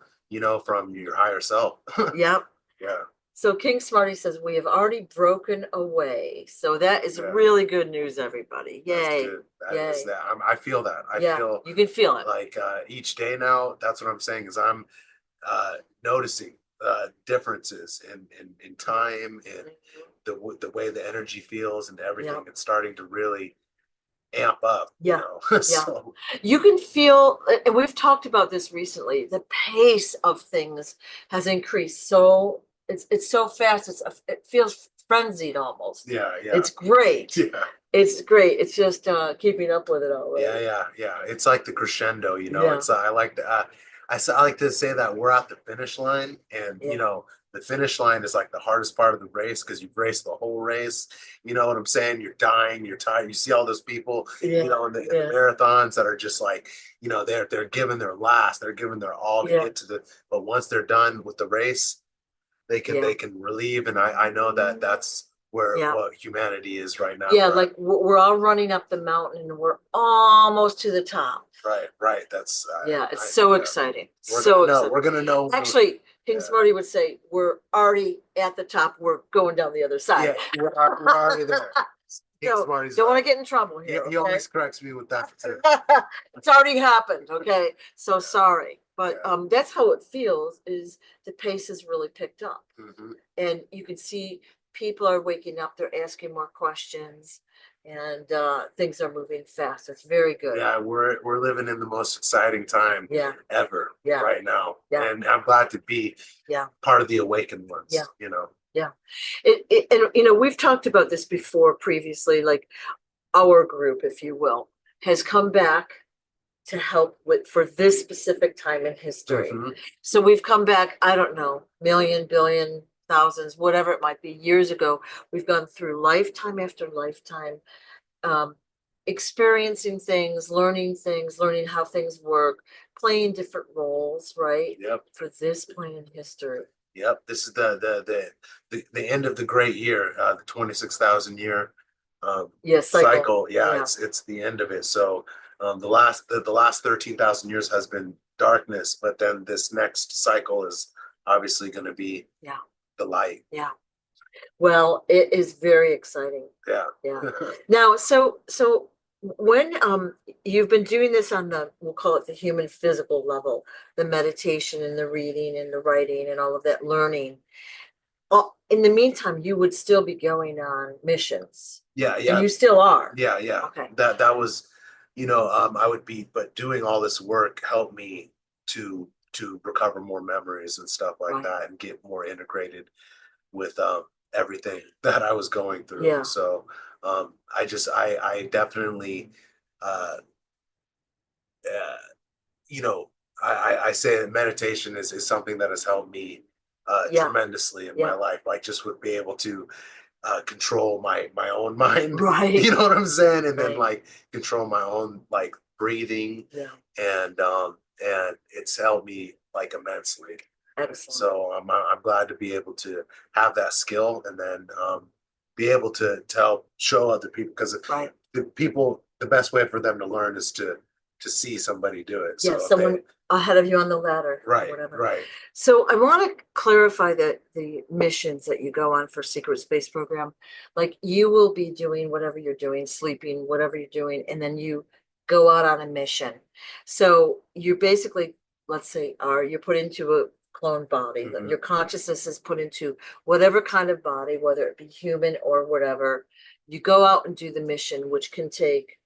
from your higher self. yeah. Yeah, So King Smarty says we have already broken away. So that is yeah, really good news, everybody. that's Yay. good. That is Yay. that. I feel that. I Yeah, feel you can feel it. like each day now. That's what I'm saying, is I'm noticing differences in time, and the way the energy feels and Yeah. everything. It's starting to really amp up. Yeah. Yeah. So You can feel, and we've talked about this recently, the pace of things has increased. So it's so fast. It feels frenzied almost. yeah, yeah, It's great. yeah. It's great. It's just keeping up with it Yeah, already. yeah, yeah. It's like the crescendo, Yeah. It's I like to I like to say that we're at the finish line, and Yeah. the finish line is like the hardest part of the race, because you've raced the whole race. You know what I'm saying? You're dying, you're tired. You see all those people, Yeah. in the Yeah. marathons that are just like, they're giving their last, they're giving their all to Yeah. get to but once they're done with the race, Yeah. they can relieve. And I know that that's where Yeah. what humanity is right now. Yeah, Right, like we're all running up the mountain and we're almost to the top. right, right. That's Yeah, it's so yeah. exciting. We're So gonna know. exciting. We're gonna know. Actually, King Yeah, Smarty would say we're already at the top. We're going down the other yeah. side. We're already there. So, Marty's don't want right. to get in trouble He, here, he okay? always corrects me with that too. It's already happened, okay? So sorry, but Yeah. that's how it feels, is the pace has really picked up. Mhm. And you can see people are waking up, they're asking more questions, and things are moving fast. It's very good. Yeah, we're living in the most exciting time Yeah, ever Yeah. right now. Yeah. And I'm glad to be yeah, part of the awakened ones, Yeah. you know. yeah. And we've talked about this before previously, like our group, if you will, has come back to help with for this specific time in history. Mhm. So we've come back, I don't know, million, billion, thousands, whatever it might be, years ago. We've gone through lifetime after lifetime, um, experiencing things, learning how things work, playing different roles, right? Yep. For this point in history. Yep. This is the end of the great year, the 26,000 year Yeah, cycle. Yeah, Yeah. it's the end of it. So the last 13,000 years has been darkness, but then this next cycle is obviously going to be Yeah. the light. Yeah. Well, it is very exciting. Yeah. Yeah. Now, so when you've been doing this on the, we'll call it the human physical level, the meditation and the reading and the writing and all of that learning. In the meantime, you would still be going on missions. Yeah, And yeah, you still are. yeah, yeah. Okay. That was, I would be, but doing all this work helped me to recover more memories and stuff like Right. that and get more integrated with everything that I was going through. Yeah. So I definitely uh uh you know I say that meditation is something that has helped me Yeah. tremendously in Yeah. my life. Like just would be able to control my own mind. Right. You know what I'm saying? And then Right. like control my own like breathing Yeah. and it's helped me like immensely. Excellent. So I'm glad to be able to have that skill and then be able to help show other people because Right. the best way for them to learn is to see somebody do it. Yeah, So if someone ahead of you on the ladder or right, whatever. right. So I want to clarify that the missions that you go on for Secret Space Program, like you will be doing whatever you're doing, sleeping, whatever you're doing, and then you go out on a mission. So you basically, let's say, you're put into a clone body. Mhm. Your consciousness is put into whatever kind of body, whether it be human or whatever. You go out and do the mission, which can take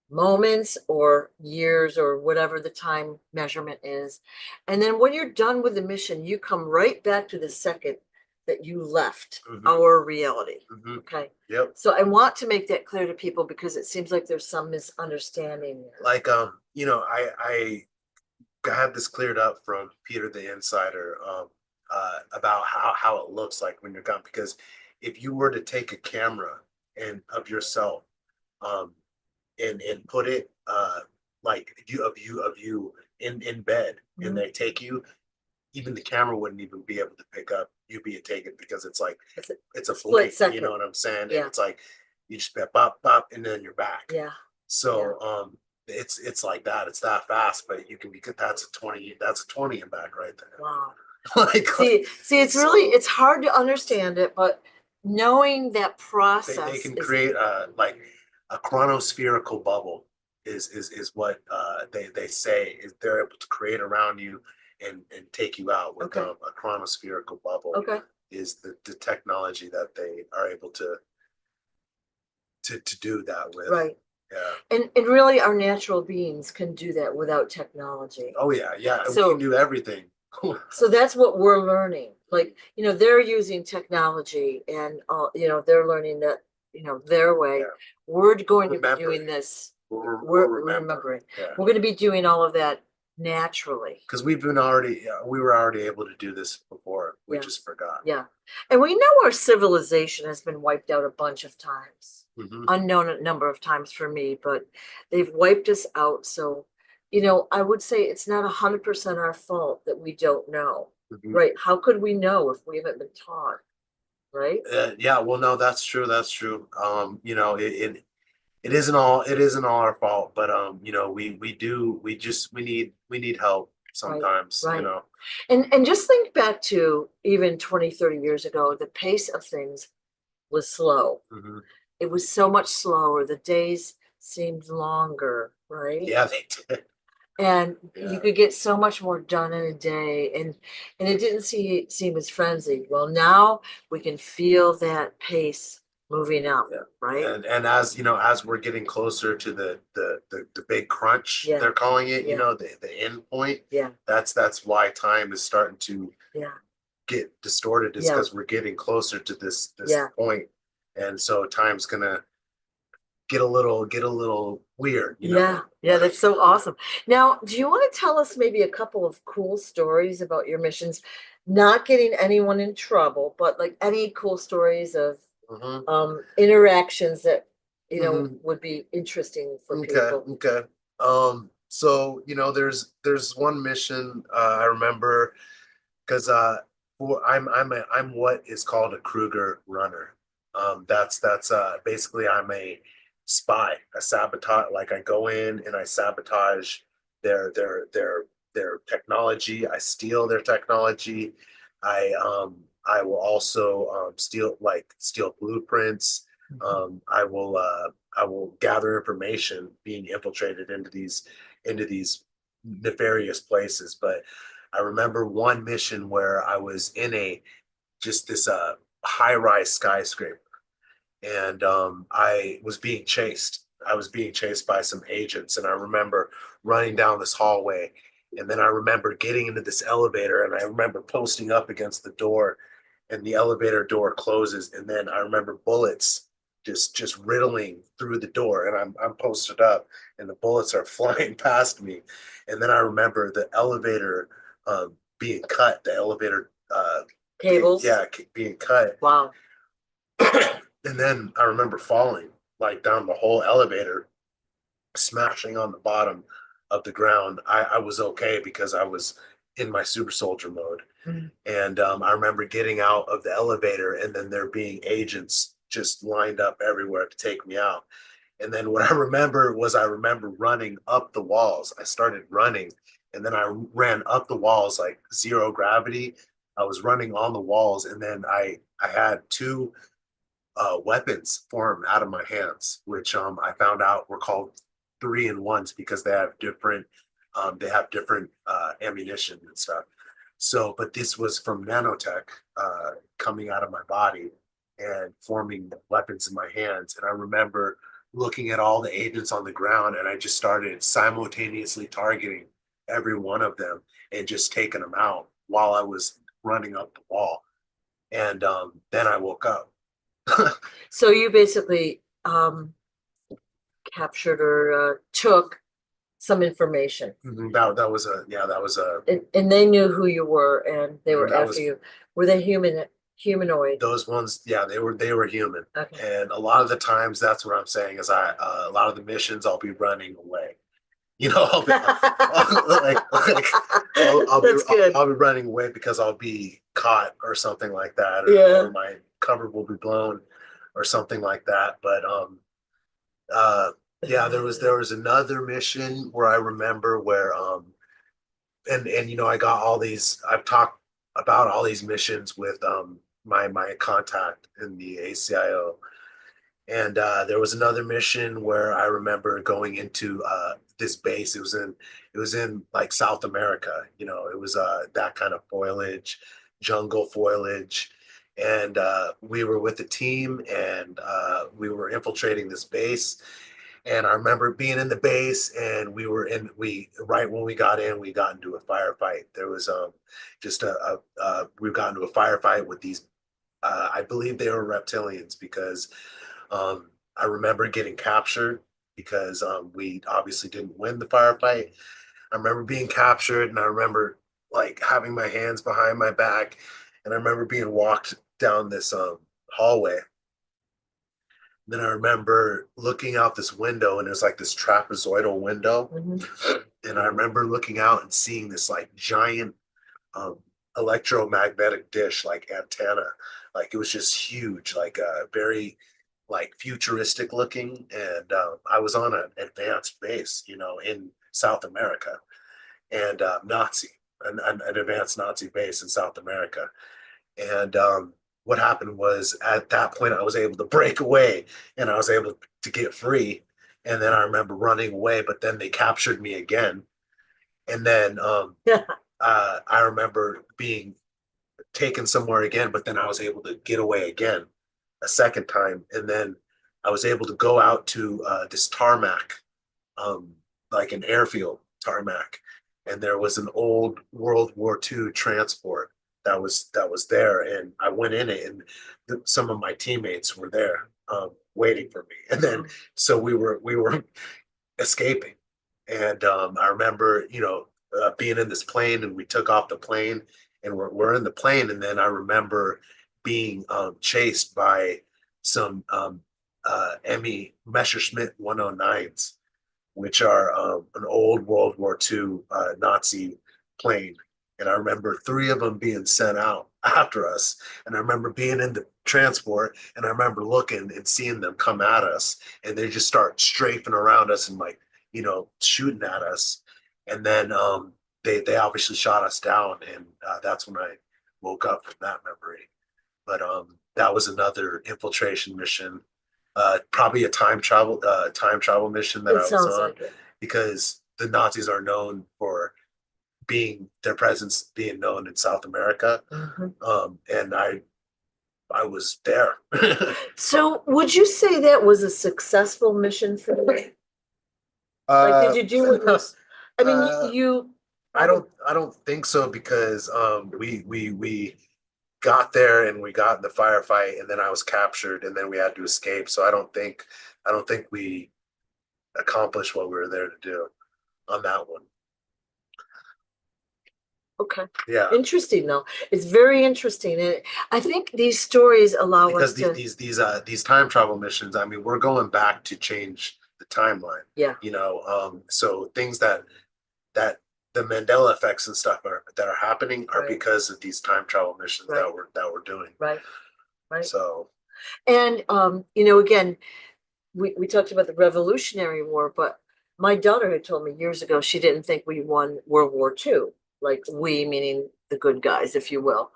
moments or years or whatever the time measurement is. And then when you're done with the mission, you come right back to the second that you left Mhm. our reality. Mhm. Okay. Yep. So I want to make that clear to people because it seems like there's some misunderstanding there. Like I had this cleared up from Peter the Insider about how it looks like when you're gone. Because if you were to take a camera and of yourself um, and put it like of you in bed, and Mhm. they take you, even the camera wouldn't even be able to pick up you being taken because it's like It's a it's a split blink. You know second. what I'm saying? Yeah. And it's like you just pop pop, and then you're back. Yeah. So it's like that. It's that fast, but you can be that's a 20 and back right there. Wow. like See, it's really, so it's hard to understand it, but knowing that they process can is create like a chronospherical bubble is what they say is they're able to create around you and take you out with okay. a chronospherical bubble Okay. is the technology that they are able to do that with. Right. Yeah. And really our natural beings can do that without technology. Oh yeah, yeah. And we So can do everything. so that's what we're learning. Like, they're using technology and they're learning that, their way. Yeah. We're going to be Remembering. doing this. We're Remembering. Yeah. We're going to be doing all of that naturally. Because we were already able to do this before. We Yeah. just forgot. Yeah. And we know our civilization has been wiped out a bunch of times. Mhm. Unknown number of times for me, but they've wiped us out. So, I would say it's not 100% our fault that we don't know, Mhm. right? How could we know if we haven't been taught, right? Yeah, well, no, that's true. That's true. It isn't all our fault, but we need help Right, sometimes. right. And just think back to even 20, 30 years ago, the pace of things was slow. Mhm. it was so much slower. The days seemed longer, right? Yeah, they did. And you Yeah, could get so much more done in a day, and it didn't seem as frenzied. Well, now we can feel that pace moving up, yeah. right? And as you know, as we're getting closer to the big crunch, Yeah, they're calling it, yeah, the end point, yeah, that's why time is starting to yeah, get distorted, is yeah, because we're getting closer to this yeah, point. And so time's gonna get a little weird, yeah, yeah. That's so awesome. Now, do you want to tell us maybe a couple of cool stories about your missions? Not getting anyone in trouble, but like any cool stories of Mhm. interactions that Mhm. would be interesting for Okay, people. okay. So there's one mission I remember because I'm what is called a Kruger runner. That's basically I'm a spy, a sabotage. Like I go in and I sabotage their their their their technology. I steal their technology. I will also steal blueprints. I will gather information being infiltrated into these nefarious places. But I remember one mission where I was in a just this high rise skyscraper, and I was being chased. I was being chased by some agents, and I remember running down this hallway, and then I remember getting into this elevator, and I remember posting up against the door, and the elevator door closes, and then I remember bullets just riddling through the door, and I'm posted up, and the bullets are flying past me, and then I remember the elevator being cut, the elevator Cables. being cut, Wow. and then I remember falling like down the whole elevator, smashing on the bottom of the ground. I was okay because I was in my super soldier mode. Mhm. And I remember getting out of the elevator and then there being agents just lined up everywhere to take me out. And then what I remember running up the walls. I started running and then I ran up the walls like zero gravity. I was running on the walls and then I had two weapons form out of my hands, which I found out were called 3-in-1s because they have different ammunition and stuff. So, but this was from nanotech coming out of my body and forming weapons in my hands. And I remember looking at all the agents on the ground, and I just started simultaneously targeting every one of them and just taking them out while I was running up the wall. And then I woke up. So you basically captured or took some information, That was a yeah, that was a and they knew who you were, and they were that after was you. Were they humanoid? those ones. Yeah, they were human, Okay. and a lot of the times that's what I'm saying is a lot of the missions I'll be running away. I'll be like That's good. I'll be running away because I'll be caught or something like that, Yeah. or my cover will be blown or something like that. But uh yeah, there was another mission where I remember where and I got all these. I've talked about all these missions with my contact in the ACIO, and there was another mission where I remember going into this base. It was in like South America. It was that kind of foliage, jungle foliage, and we were with the team, and we were infiltrating this base, and I remember being in the base, and we right when we got in, we got into a firefight. There was just we got into a firefight with these. I believe they were reptilians because I remember getting captured because we obviously didn't win the firefight. I remember being captured, and I remember like having my hands behind my back, and I remember being walked down this hallway. Then I remember looking out this window, and it was like this trapezoidal window. Mhm. And I remember looking out and seeing this like giant um, electromagnetic dish, like antenna. Like it was just huge, like very like futuristic looking. And I was on an advanced base, in South America, and an advanced Nazi base in South America. And what happened was at that point I was able to break away and I was able to get free. And then I remember running away, but then they captured me again. And then Yeah. I remember being taken somewhere again, but then I was able to get away again a second time. And then I was able to go out to this tarmac, um, like an airfield tarmac. And there was an old World War II transport that was there. And I went in it and some of my teammates were there waiting for me. And then so we were escaping. And I remember, being in this plane and we took off the plane and we're in the plane. And then I remember being chased by some Emmy Messerschmitt 109s, which are an old World War II Nazi plane. And I remember three of them being sent out after us. And I remember being in the transport and I remember looking and seeing them come at us and they just start strafing around us and like, shooting at us. And then they obviously shot us down. And that's when I woke up from that memory. But that was another infiltration mission, probably a time travel mission that It I was sounds on like it. because the Nazis are known for being their presence being known in South America, Mhm. and I was there. So would you say that was a successful mission for you? Like, did uh, you do what was, I mean, uh, you, I don't think so because we got there and we got in the firefight and then I was captured and then we had to escape. So I don't think we accomplished what we were there to do on that one. okay. Yeah, Interesting though. It's very interesting. And I think these stories allow us because to, these time travel missions, I mean, we're going back to change the timeline. yeah, So things that the Mandela effects and stuff that are happening are right, because of these time travel missions right, that we're doing. right, right. So And again, we talked about the Revolutionary War, but my daughter had told me years ago she didn't think we won World War II. Like we meaning the good guys, if you will.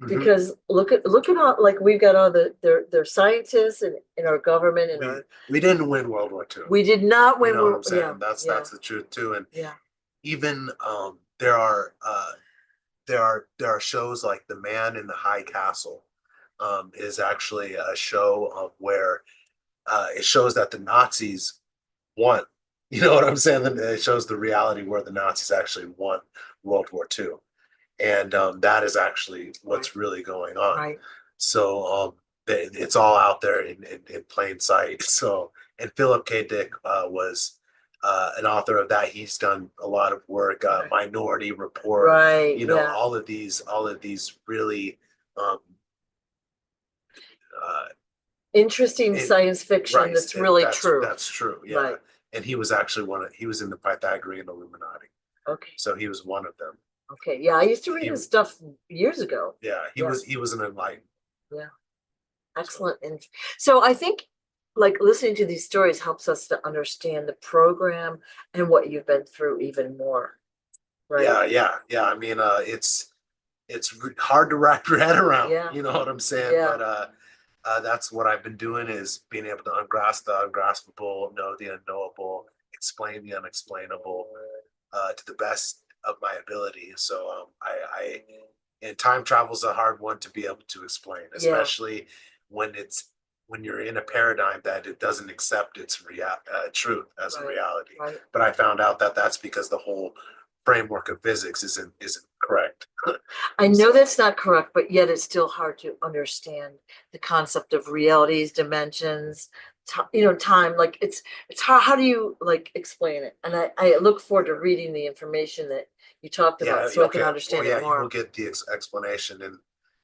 mhm. Because look at all, like we've got all their scientists and in our government and we our, we didn't win World War II. we did not You win. know what I'm Yeah, saying? That's yeah, that's the truth too. And yeah. even there are shows like The Man in the High Castle, is actually a show of where it shows that the Nazis won. You know what I'm saying? It shows the reality where the Nazis actually won World War II, and that is actually Right, what's really going on. right. So it's all out there in plain sight. So and Philip K. Dick was an author of that. He's done a lot of work. Right. Minority Report. Right, yeah. All of these really um, uh, Interesting it, science fiction right. that's really That's true. that's true. Yeah, Right. and he was actually he was in the Pythagorean Illuminati. Okay. So he was one of them. Okay. Yeah, I used to read He his stuff years ago. Yeah, he Yeah. was an enlightened. Yeah. So Excellent. And so I think like listening to these stories helps us to understand the program and what you've been through even more. Right. yeah, yeah, yeah. I mean, it's hard to wrap your head around. Yeah. You know what I'm saying? Yeah. But that's what I've been doing is being able to ungrasp the ungraspable, know the unknowable, explain the unexplainable to the best of my ability. So and time travel is a hard one to be able to explain, Yeah. especially when you're in a paradigm that it doesn't accept its truth as a Right. reality. Right. But I found out that that's because the whole framework of physics isn't correct. I know So that's not correct, but yet it's still hard to understand the concept of realities, dimensions, time. Like it's hard. How do you like explain it? And I look forward to reading the information that you talked about yeah, so I can okay. Well, understand it yeah, you will more. get the explanation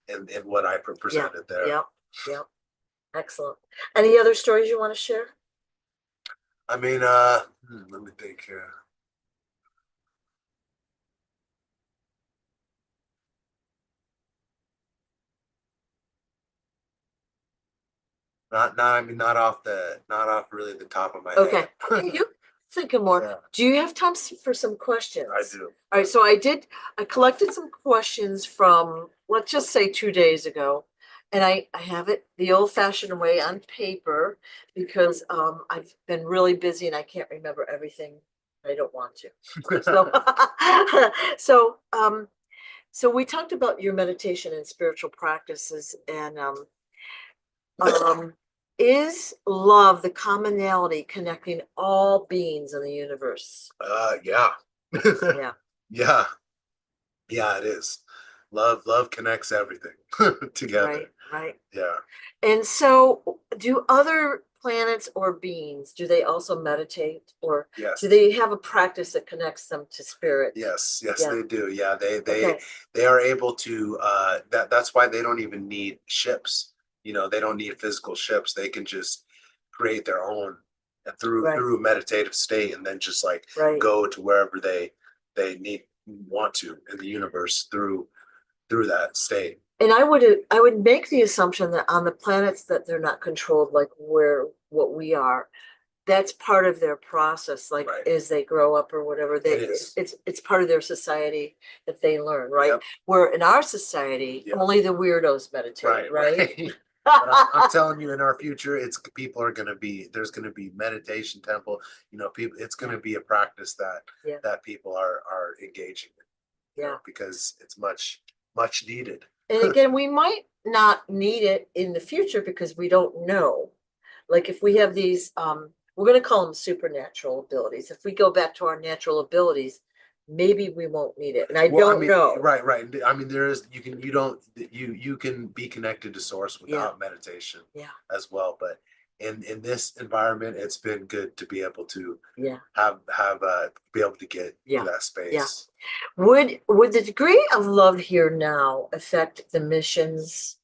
in what I Yeah, presented there. yeah, yeah. Excellent. Any other stories you want to share? I mean, let me think here. I mean, not off really the top of my Okay. head. Okay, you thinking more. Yeah. Do you have time for some questions? I do. All right, so I collected some questions from, let's just say 2 days ago. And I have it the old fashioned way on paper because I've been really busy and I can't remember everything. I don't want to. So, so we talked about your meditation and spiritual practices and is love the commonality connecting all beings in the universe? Yeah. Yeah. Yeah. Yeah, it is. Love connects everything together. Right. Yeah. And so do other planets or beings, do they also meditate or Yes. do they have a practice that connects them to spirit? Yes, yes, Yeah. they do. Yeah, Okay. they are able to that's why they don't even need ships. They don't need physical ships. They can just create their own Right. through a meditative state and then just like Right. go to wherever they want to in the universe through that state. And I would make the assumption that on the planets that they're not controlled like what we are, that's part of their process, like Right. as they grow up or whatever, It is. it's part of their society that they learn, right? Yep. Where in our society, Yeah. only the weirdos meditate, Right, right? right. But I'm telling you, in our future, people are going to be there's going to be meditation temple. People. It's going to be a practice Yeah. that people are engaging in. Yeah. Because it's much needed. And again, we might not need it in the future because we don't know. Like if we have these, we're going to call them supernatural abilities. If we go back to our natural abilities, maybe we won't need it. And I Well, don't know. Right, right. I mean, there is you can be connected to source without meditation Yeah. as well. But in this environment, it's been good to be able to Yeah. have be able to get Yeah. to that space. Yeah. Would the degree of love here now affect the missions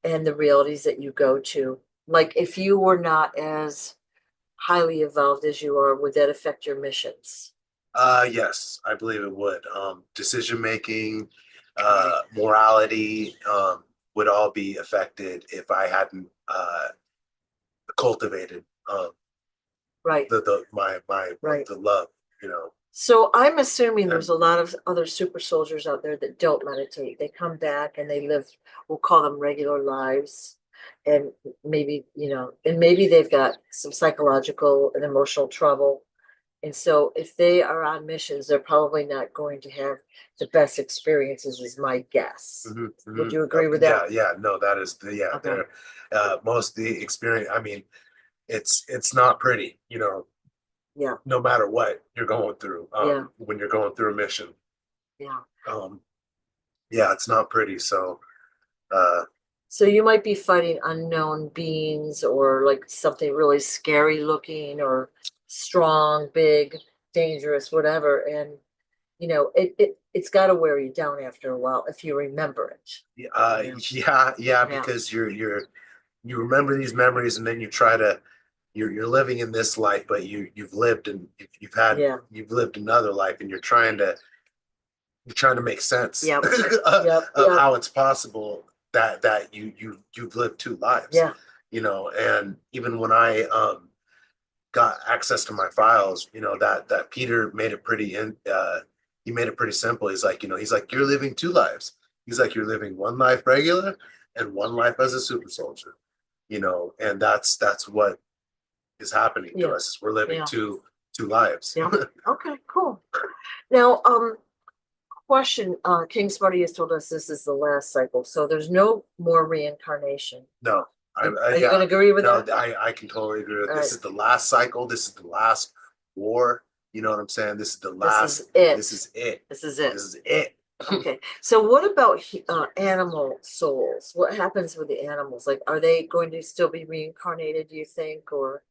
and the realities that you go to? Like if you were not as highly evolved as you are, would that affect your missions? Yes, I believe it would. Decision making, morality, would all be affected if I hadn't cultivated Right. my Right. the love, So I'm assuming there's And a lot of other super soldiers out there that don't meditate. They come back and they live, we'll call them regular lives. And maybe, and maybe they've got some psychological and emotional trouble. And so if they are on missions, they're probably not going to have the best experiences, is my guess. Would you agree with that? Yeah, no, that is Okay. they're most of the experience. I mean, it's not pretty, Yeah, no matter what you're going through, Yeah. when you're going through a mission. yeah. Yeah, it's not pretty. So, uh, So you might be fighting unknown beings or like something really scary looking or strong, big, dangerous, whatever. And it's got to wear you down after a while if you remember it. yeah, because you remember these memories and then you try to you're living in this life, but you've lived and you've lived another life and you're trying to make sense Yep. of Yep. how it's possible that you've lived two lives. Yeah. And even when I got access to my files, that Peter made it he made it pretty simple. He's like you're living two lives. He's like you're living one life regular and one life as a super soldier. And that's what is happening to us. We're living two lives. Yeah. Okay, cool. Now, question, King Smarty has told us this is the last cycle, so there's no more reincarnation. No. Are you gonna agree with that? I can totally agree with All this. right. Is the last cycle. This is the last war. You know what I'm saying? This is the This last. is it. This is it. This is it. This is it. Okay, so what about animal souls? What happens with the animals? Like, are they going to still be reincarnated, do you think, or?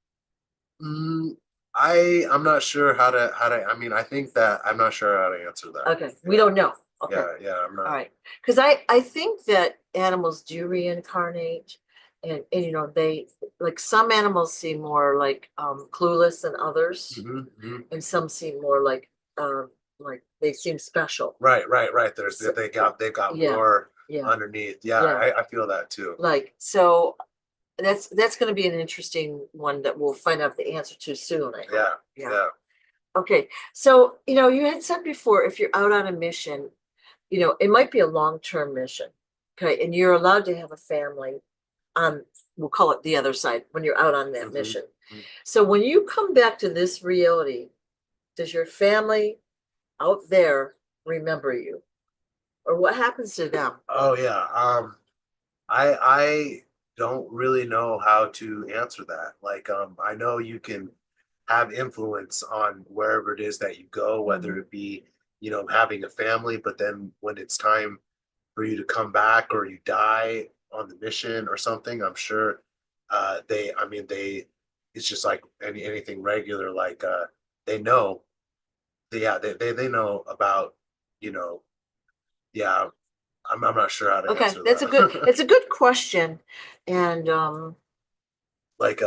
I'm not sure how to I mean I think that I'm not sure how to answer that. Okay, we don't know. Okay. Yeah, I'm not. All right, because I think that animals do reincarnate, and they like some animals seem more like clueless than others, and some seem more like they seem special. Right. There's they got more underneath. I feel that too. Like so, that's going to be an interesting one that we'll find out the answer to soon. I hope. Yeah. Okay, so, you had said before, if you're out on a mission, it might be a long-term mission. Okay, and you're allowed to have a family on, we'll call it the other side, when you're out on that Mhm, mission. mhm. So when you come back to this reality, does your family out there remember you? Or what happens to them? Oh yeah. I don't really know how to answer that. Like, I know you can have influence on wherever it is that you go, whether Mhm. it be, having a family, but then when it's time for you to come back or you die on the mission or something, I'm sure I mean, it's just like anything regular, like they know, yeah, they know about, you know, yeah, I'm not sure how to Okay, answer that's a good, that. it's a good question. And Like,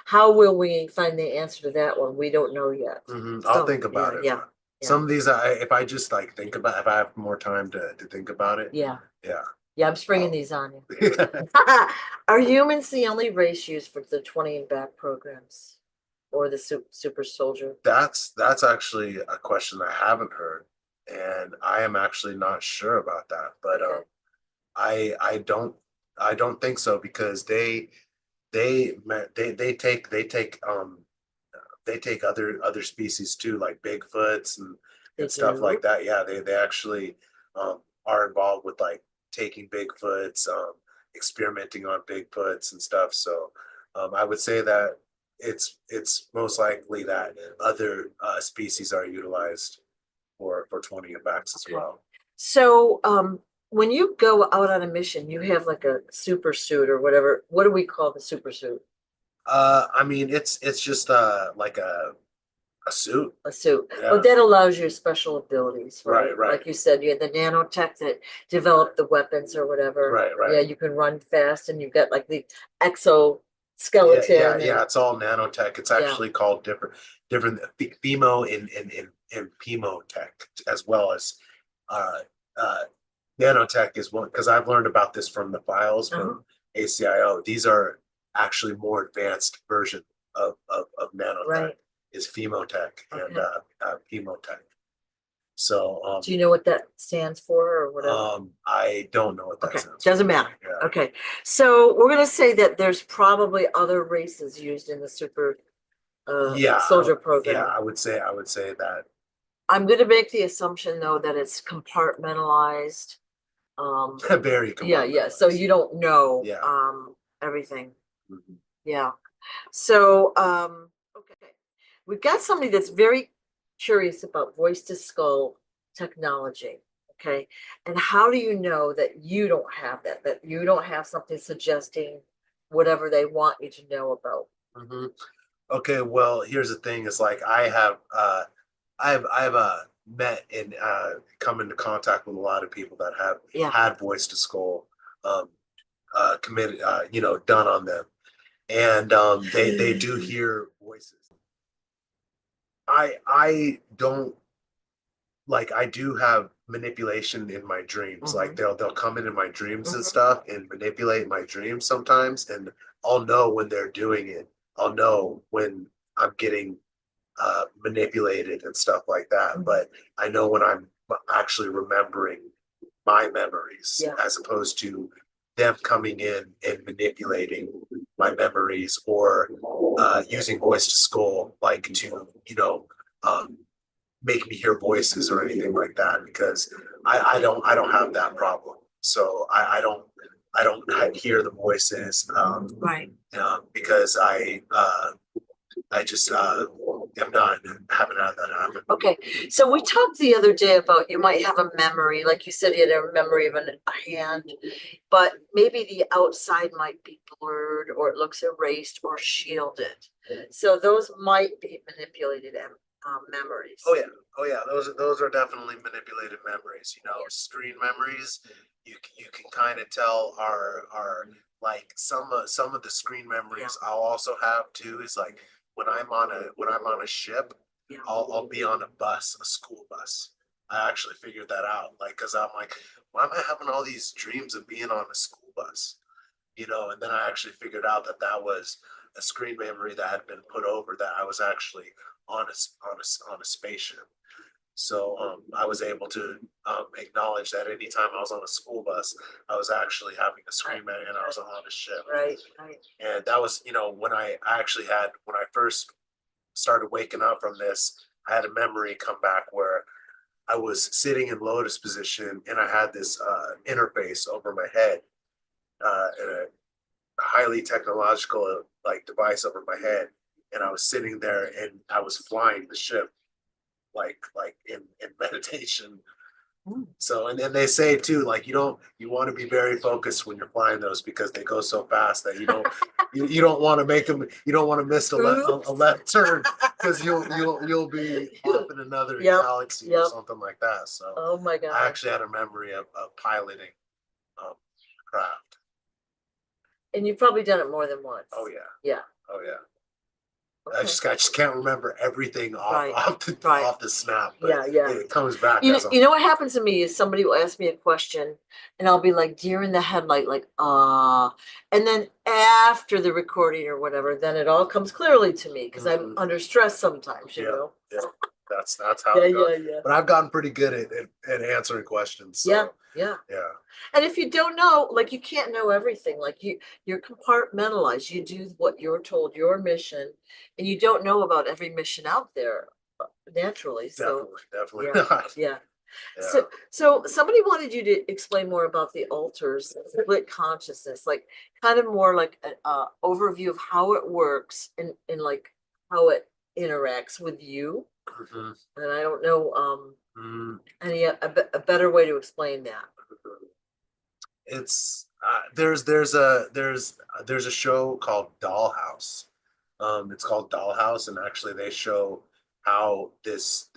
how will we find the answer to that one? We don't know yet. I'll So, think yeah, about it. yeah, yeah, Some of these, if I just like think about, if I have more time to think about it, yeah, yeah. yeah. I'm springing I'll- these on you. Are humans the only race used for the 20 and back programs, or the super soldier? that's actually a question I haven't heard, and I am actually not sure about that. But Okay. I don't think so because they take other species too, like Bigfoots They and stuff like do. that. Yeah, they actually are involved with like taking Bigfoots, experimenting on Bigfoots and stuff. So I would say that it's most likely that other species are utilized for 20 and backs as Okay. well. So, when you go out on a mission, you have like a super suit or whatever. What do we call the super suit? I mean, it's just like a suit. A suit. But Yeah. that allows you special abilities, right? Right. Right. Like you said, you had the nanotech that developed the weapons or whatever. Right. Yeah, Right. you can run fast, and you've got like the Yeah, yeah, exoskeleton and yeah. It's all nanotech. It's yeah. actually called different FEMO and PEMO tech, as well as uh, uh, nanotech is one, because I've learned about this from the files Uh-huh. from ACIO. These are actually more advanced version of nanotech Right. is femotech and Okay. PEMOtech. So Do you know what that stands for or whatever? I don't know what that Okay, sounds doesn't for. matter. Yeah. Okay, so we're gonna say that there's probably other races used in the super Yeah, soldier yeah, program. I would say that. I'm gonna make the assumption though that it's compartmentalized. Um, Very yeah, yeah. So compartmentalized. you don't know Yeah. everything. Mhm. Yeah. So okay. We've got somebody that's very curious about voice to skull technology. Okay. And how do you know that you don't have that, that you don't have something suggesting whatever they want you to know about? Mhm. Okay, well, here's the thing: is like I've met and come into contact with a lot of people that have Yeah. had voice to skull um, committed, done on them, and they do hear voices. I don't like I do have manipulation in my dreams. Like Hmm. they'll come into my dreams and Hmm. stuff and manipulate my dreams sometimes, and I'll know when they're doing it. I'll know when I'm getting manipulated and stuff like that. Hmm. But I know when I'm actually remembering my memories Yeah. as opposed to them coming in and manipulating my memories or using voice to skull, like to, um, make me hear voices or anything like that, because I don't have that problem. So I don't hear the voices Right. because I just am not haven't had that happen. Okay, so we talked the other day about you might have a memory, like you said, you had a memory of a hand, but maybe the outside might be blurred or it looks erased or shielded. So those might be manipulated memories. Oh yeah, oh yeah. Those are definitely manipulated memories. Yeah. Screen memories. You can kind of tell are like some of the screen Yeah. memories I'll also have too is like when I'm on a ship, Yeah. I'll be on a bus, a school bus. I actually figured that out, like, because I'm like, why am I having all these dreams of being on a school bus? And then I actually figured out that that was a screen memory that had been put over that I was actually on a spaceship. So I was able to acknowledge that anytime I was on a school bus, I was actually having to scream at it, and I was on a ship. Right. And that was, when I actually had, when I first started waking up from this, I had a memory come back where I was sitting in lotus position and I had this interface over my head, and a highly technological like device over my head, and I was sitting there and I was flying the ship like in meditation. So, and then they say too, like you want to be very focused when you're flying those because they go so fast that you don't want to make them, you don't want to miss a left turn because you'll be off in another galaxy or something like that. So Oh my God. I actually had a memory of piloting craft. And you've probably done it more than once. Oh yeah. Yeah. Oh yeah. Okay. I just can't remember everything off the snap, but yeah. it comes back. You know what happens to me is somebody will ask me a question and I'll be like deer in the headlight, like, and then after the recording or whatever, then it all comes clearly to me because I'm under stress sometimes, you know. Yeah. That's how it goes. But I've gotten pretty good at answering questions. So, yeah. And if you don't know, like you can't know everything. Like you're compartmentalized. You do what you're told, your mission, and you don't know about every mission out there naturally. So definitely not. Yeah. So somebody wanted you to explain more about the altars, split consciousness, like kind of more like an overview of how it works and like how it interacts with you. And I don't know any a better way to explain that. It's there's a show called Dollhouse. It's called Dollhouse, and actually they show how this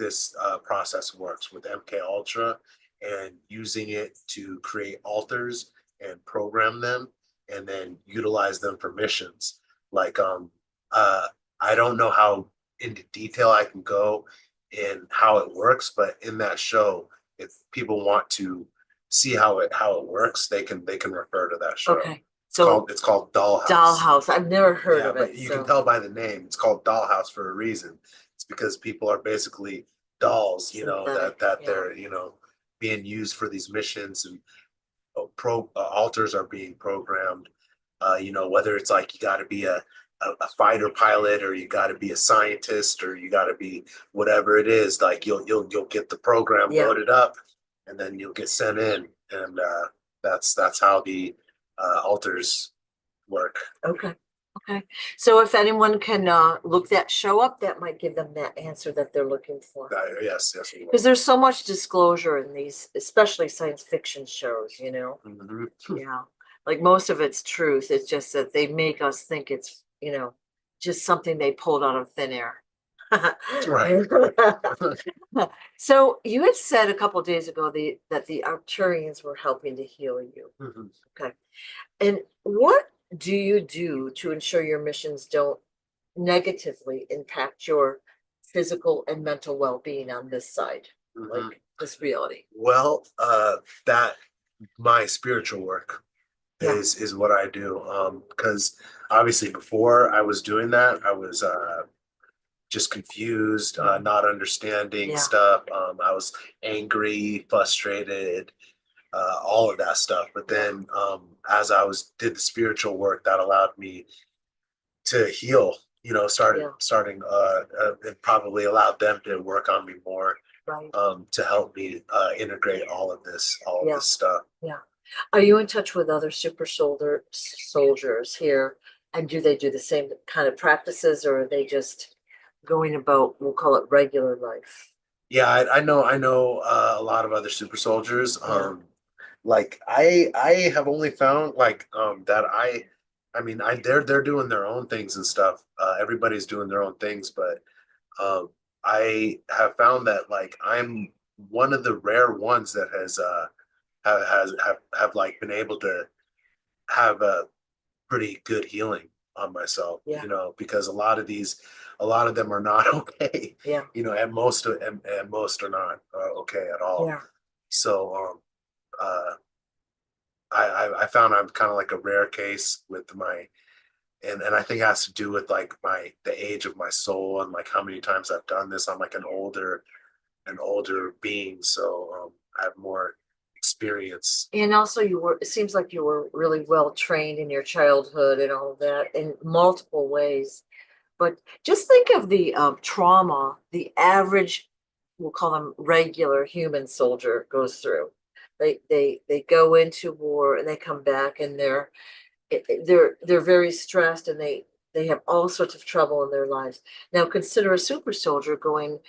process works with MK Ultra and using it to create alters and program them and then utilize them for missions. Like I don't know how into detail I can go in how it works, but in that show, if people want to see how it works, they can refer to that show. Okay. So it's called Dollhouse. Dollhouse. I've never heard of it. But you can tell by the name. It's called Dollhouse for a reason. It's because people are basically dolls, that they're, being used for these missions, and alters are being programmed. Whether it's like you got to be a fighter pilot, or you got to be a scientist, or you got to be whatever it is. Like you'll get the program loaded up, and then you'll get sent in, and that's how the alters work. Okay. So if anyone can look that show up, that might give them that answer that they're looking for. Yes. Because there's so much disclosure in these, especially science fiction shows, Yeah. Like most of it's truth. It's just that they make us think it's, just something they pulled out of thin air. Right. So you had said a couple of days ago that the Arcturians were helping to heal you. Okay. And what do you do to ensure your missions don't negatively impact your physical and mental well-being on this side, like this reality? Well, that my spiritual work is what I do. Because obviously before I was doing that, I was just confused, not understanding stuff. I was angry, frustrated, all of that stuff. But then as I did the spiritual work, that allowed me to heal, starting and probably allowed them to work on me more, to help me integrate all of this stuff. Are you in touch with other super soldiers here? And do they do the same kind of practices, or are they just going about, we'll call it regular life? Yeah, I know a lot of other super soldiers. Like I have only found that they're doing their own things and stuff. Everybody's doing their own things, but I have found that like I'm one of the rare ones that have like been able to have a pretty good healing on myself, because a lot of them are not okay. And most are not okay at all. So I found I'm kind of like a rare case with my and I think it has to do with like the age of my soul and like how many times I've done this. I'm like an older being, so I have more experience. And also it seems like you were really well trained in your childhood and all of that in multiple ways. But just think of the trauma the average, we'll call them regular human soldier goes through. They go into war and they come back and they're very stressed and they have all sorts of trouble in their lives. Now consider a super soldier going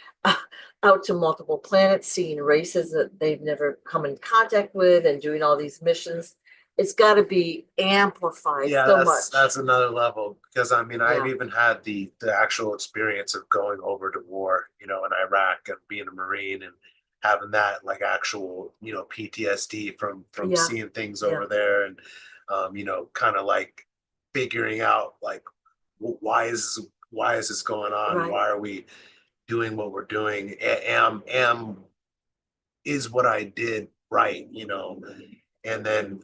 out to multiple planets, seeing races that they've never come in contact with and doing all these missions. It's got to be amplified Yeah, so much. that's another level because I mean I've Yeah. even had the actual experience of going over to war, in Iraq and being a Marine and having that like actual, PTSD from Yeah, seeing things yeah, over there and kind of like figuring out like why is this going on? right. Why are we doing what we're doing? Am is what I did right, and then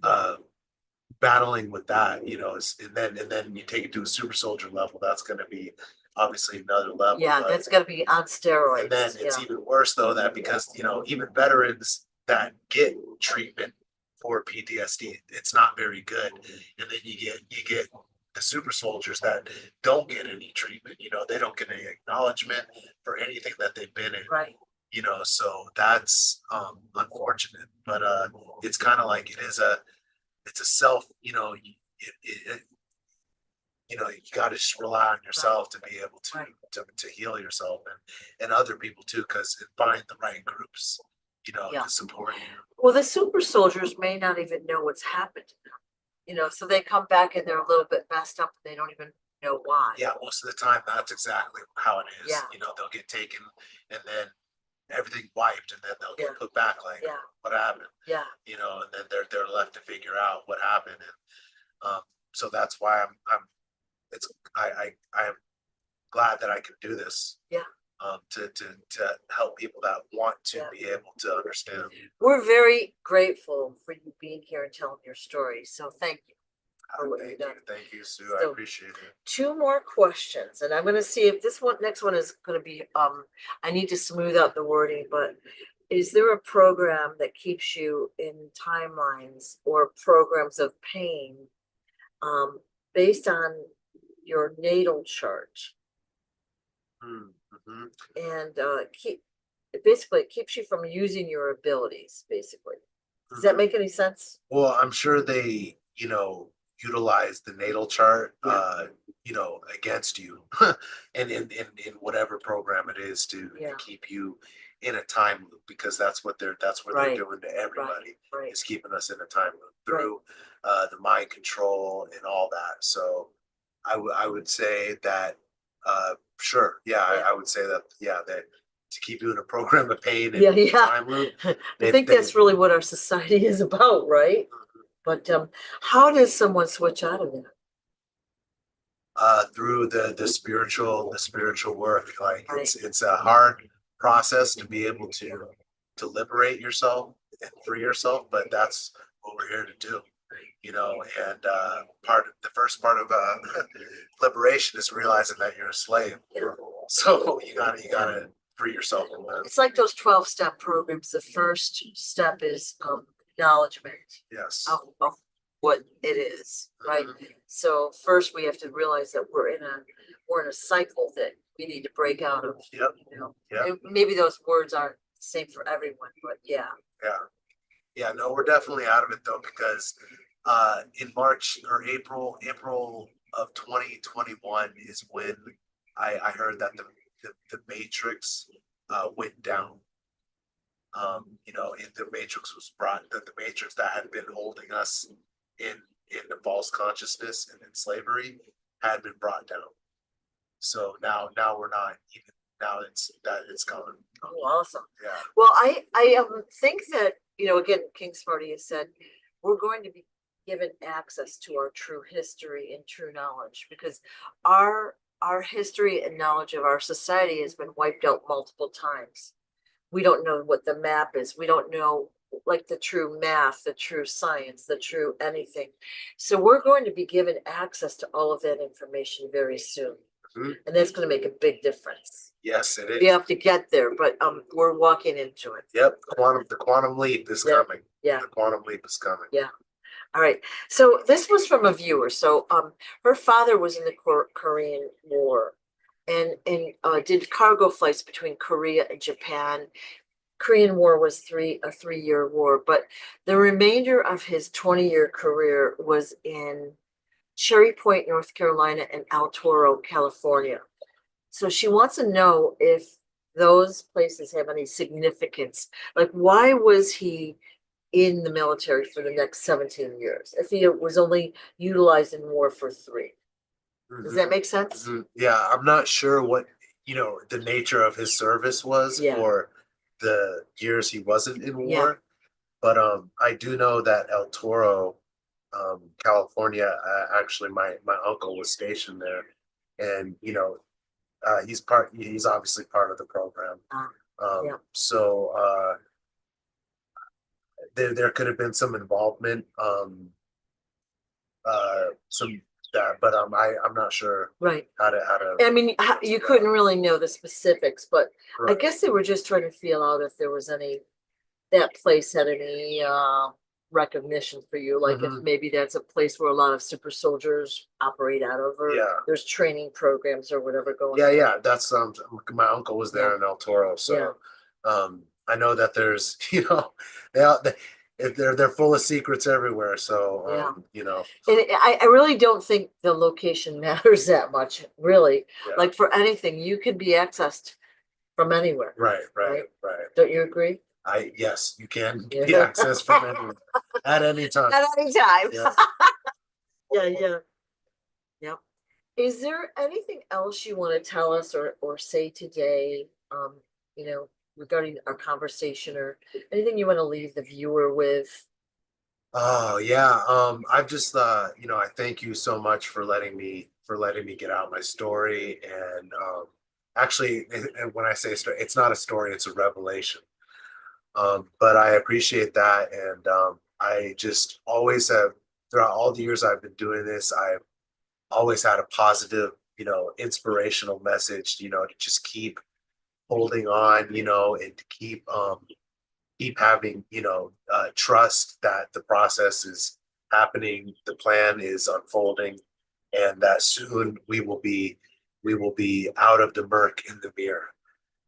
battling with that, and then you take it to a super soldier level, that's going to be obviously another level. Yeah, that's got to be on And then steroids. it's Yeah, even worse though that because even veterans that get treatment for PTSD, it's not very good. And then you get the super soldiers that don't get any treatment. They don't get any acknowledgement for anything that they've been in. right. So that's unfortunate. But it's kind of like it's a self. You got to just rely on yourself to be able to Right. to heal yourself and other people too, because find the right groups, Yeah. to support you. Well, the super soldiers may not even know what's happened to them, so they come back and they're a little bit messed up and they don't even know why. Yeah, most of the time that's exactly how it is. Yeah. They'll get taken and then everything wiped and then they'll Yeah. get put back like Yeah. what happened, Yeah. and then they're left to figure out what happened. And so that's why it's I am glad that I can do this. Yeah. To help people that want to Yeah. be able to understand. We're very grateful for you being here and telling your story. So thank you for what you've done. Thank you, Sue. I So- appreciate it. Two more questions, and I'm going to see if this next one is going to be, I need to smooth out the wording, but is there a program that keeps you in timelines or programs of pain, based on your natal chart? Mm-hmm. And it keeps you from using your abilities, basically. Does that make any sense? Well, I'm sure they, utilize the natal chart, against you, and in whatever program it is to Yeah. keep you in a time loop, because that's what they're Right. doing to everybody, Right. is keeping us in a time loop through the mind control and all that. So I would say that sure, yeah, Yeah. I would say that, yeah, that to keep you in a program of pain and Yeah. time loop. I think that's really what our society is about, right? But how does someone switch out of that? Through the spiritual work. Like Right. it's a hard process to be able to liberate yourself and free yourself, but that's what we're here to do. And the first part of liberation is realizing that you're a slave. So you gotta free yourself from that. It's like those 12-step programs. The first step is acknowledgement Yes. of what it is, right? So first we have to realize that we're in a cycle that we need to break out of. Yep. Yep. And maybe those words aren't the same for everyone, but yeah. Yeah, no, we're definitely out of it though, because in March or April of 2021 is when I heard that the Matrix went down. And the Matrix was brought, that the Matrix that had been holding us in the false consciousness and in slavery had been brought down. So now we're not even, now it's gone. Oh, awesome. Yeah. Well, I think that, again, King Smarty has said, we're going to be given access to our true history and true knowledge, because our history and knowledge of our society has been wiped out multiple times. We don't know what the map is. We don't know like the true math, the true science, the true anything. So we're going to be given access to all of that information very soon. Mhm. And that's going to make a big difference. Yes, it We is. have to get there, but we're walking into it. Yep, the quantum leap is Yeah. coming. Yeah. The quantum leap is coming. Yeah. All right. So this was from a viewer. So her father was in the Korean War and did cargo flights between Korea and Japan. Korean War was a 3-year war, but the remainder of his 20-year career was in Cherry Point, North Carolina, and El Toro, California. So she wants to know if those places have any significance. Like, why was he in the military for the next 17 years if he was only utilized in war for 3? Does that make sense? Yeah, I'm not sure what, the nature of his service was Yeah. for the years he wasn't in Yeah. war. But I do know that El Toro, California, actually my uncle was stationed there, and he's obviously part of the program. Yeah. So there could have been some involvement, some that, but I'm not sure Right. how to. I mean, you couldn't really know the specifics, but I Right. guess they were just trying to feel out if there was that place had any recognition for you, like if maybe that's a place where a lot of super soldiers operate out of, or Yeah. there's training programs or whatever going Yeah, on. yeah, that's my uncle was there in El Toro, so I know that there's they're full of secrets everywhere, so And I really don't think the location matters that much, really. Yeah. Like for anything, you can be accessed from anywhere. Right. Don't you agree? Yes, you can be accessed from anywhere at any time. At any time. Yeah. Yeah. Is there anything else you want to tell us or say today, regarding our conversation, or anything you want to leave the viewer with? Oh yeah. I've just I thank you so much for letting me get out my story. And actually, and when I say story, it's not a story, it's a revelation. But I appreciate that. And I just always have, throughout all the years I've been doing this, I've always had a positive, inspirational message, to just keep holding on, and to keep having, trust that the process is happening, the plan is unfolding, and that soon we will be out of the murk in the mirror,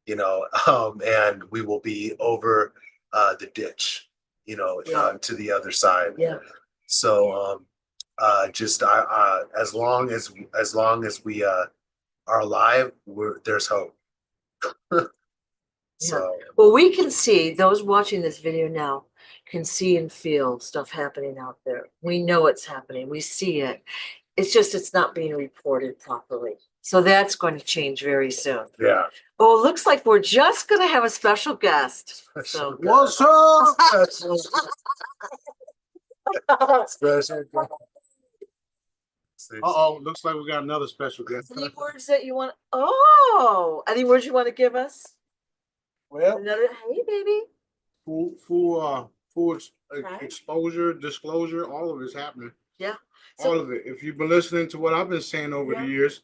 and we will be over the ditch, to the other side. Yeah. So just as long as we are alive, there's hope. So Well, we can see, those watching this video now can see and feel stuff happening out there. We know it's happening. We see it. It's just it's not being reported properly. So that's going to change very soon. yeah. Oh, it looks like we're just going to have a special guest. So What's up? Special guest. Uh-oh, looks like we got another special guest. Any words that you want? Oh, any words you want to give us? Well, Another, hey, baby. full Right. exposure, disclosure, all of it's happening. Yeah. All of it. If you've been listening to what I've been saying over the years,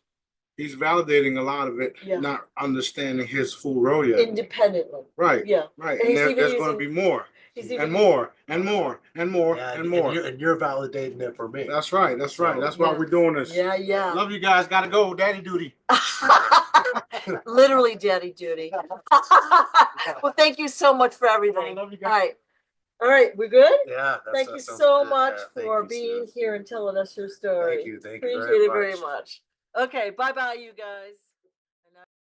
he's validating a lot of it, not understanding his full role yet. Independently. Right. Yeah. Right. And there's going to be more. And more and more and more and more. And you're validating it for me. That's right. That's right. That's why we're doing this. Yeah. Love you guys. Gotta go. Daddy duty. Literally daddy duty. Well, thank you so much for everything. Love you guys. All right, we good? Yeah. Thank you so much for being here and telling us your story. Thank you. Appreciate it very much. Okay, bye-bye, you guys.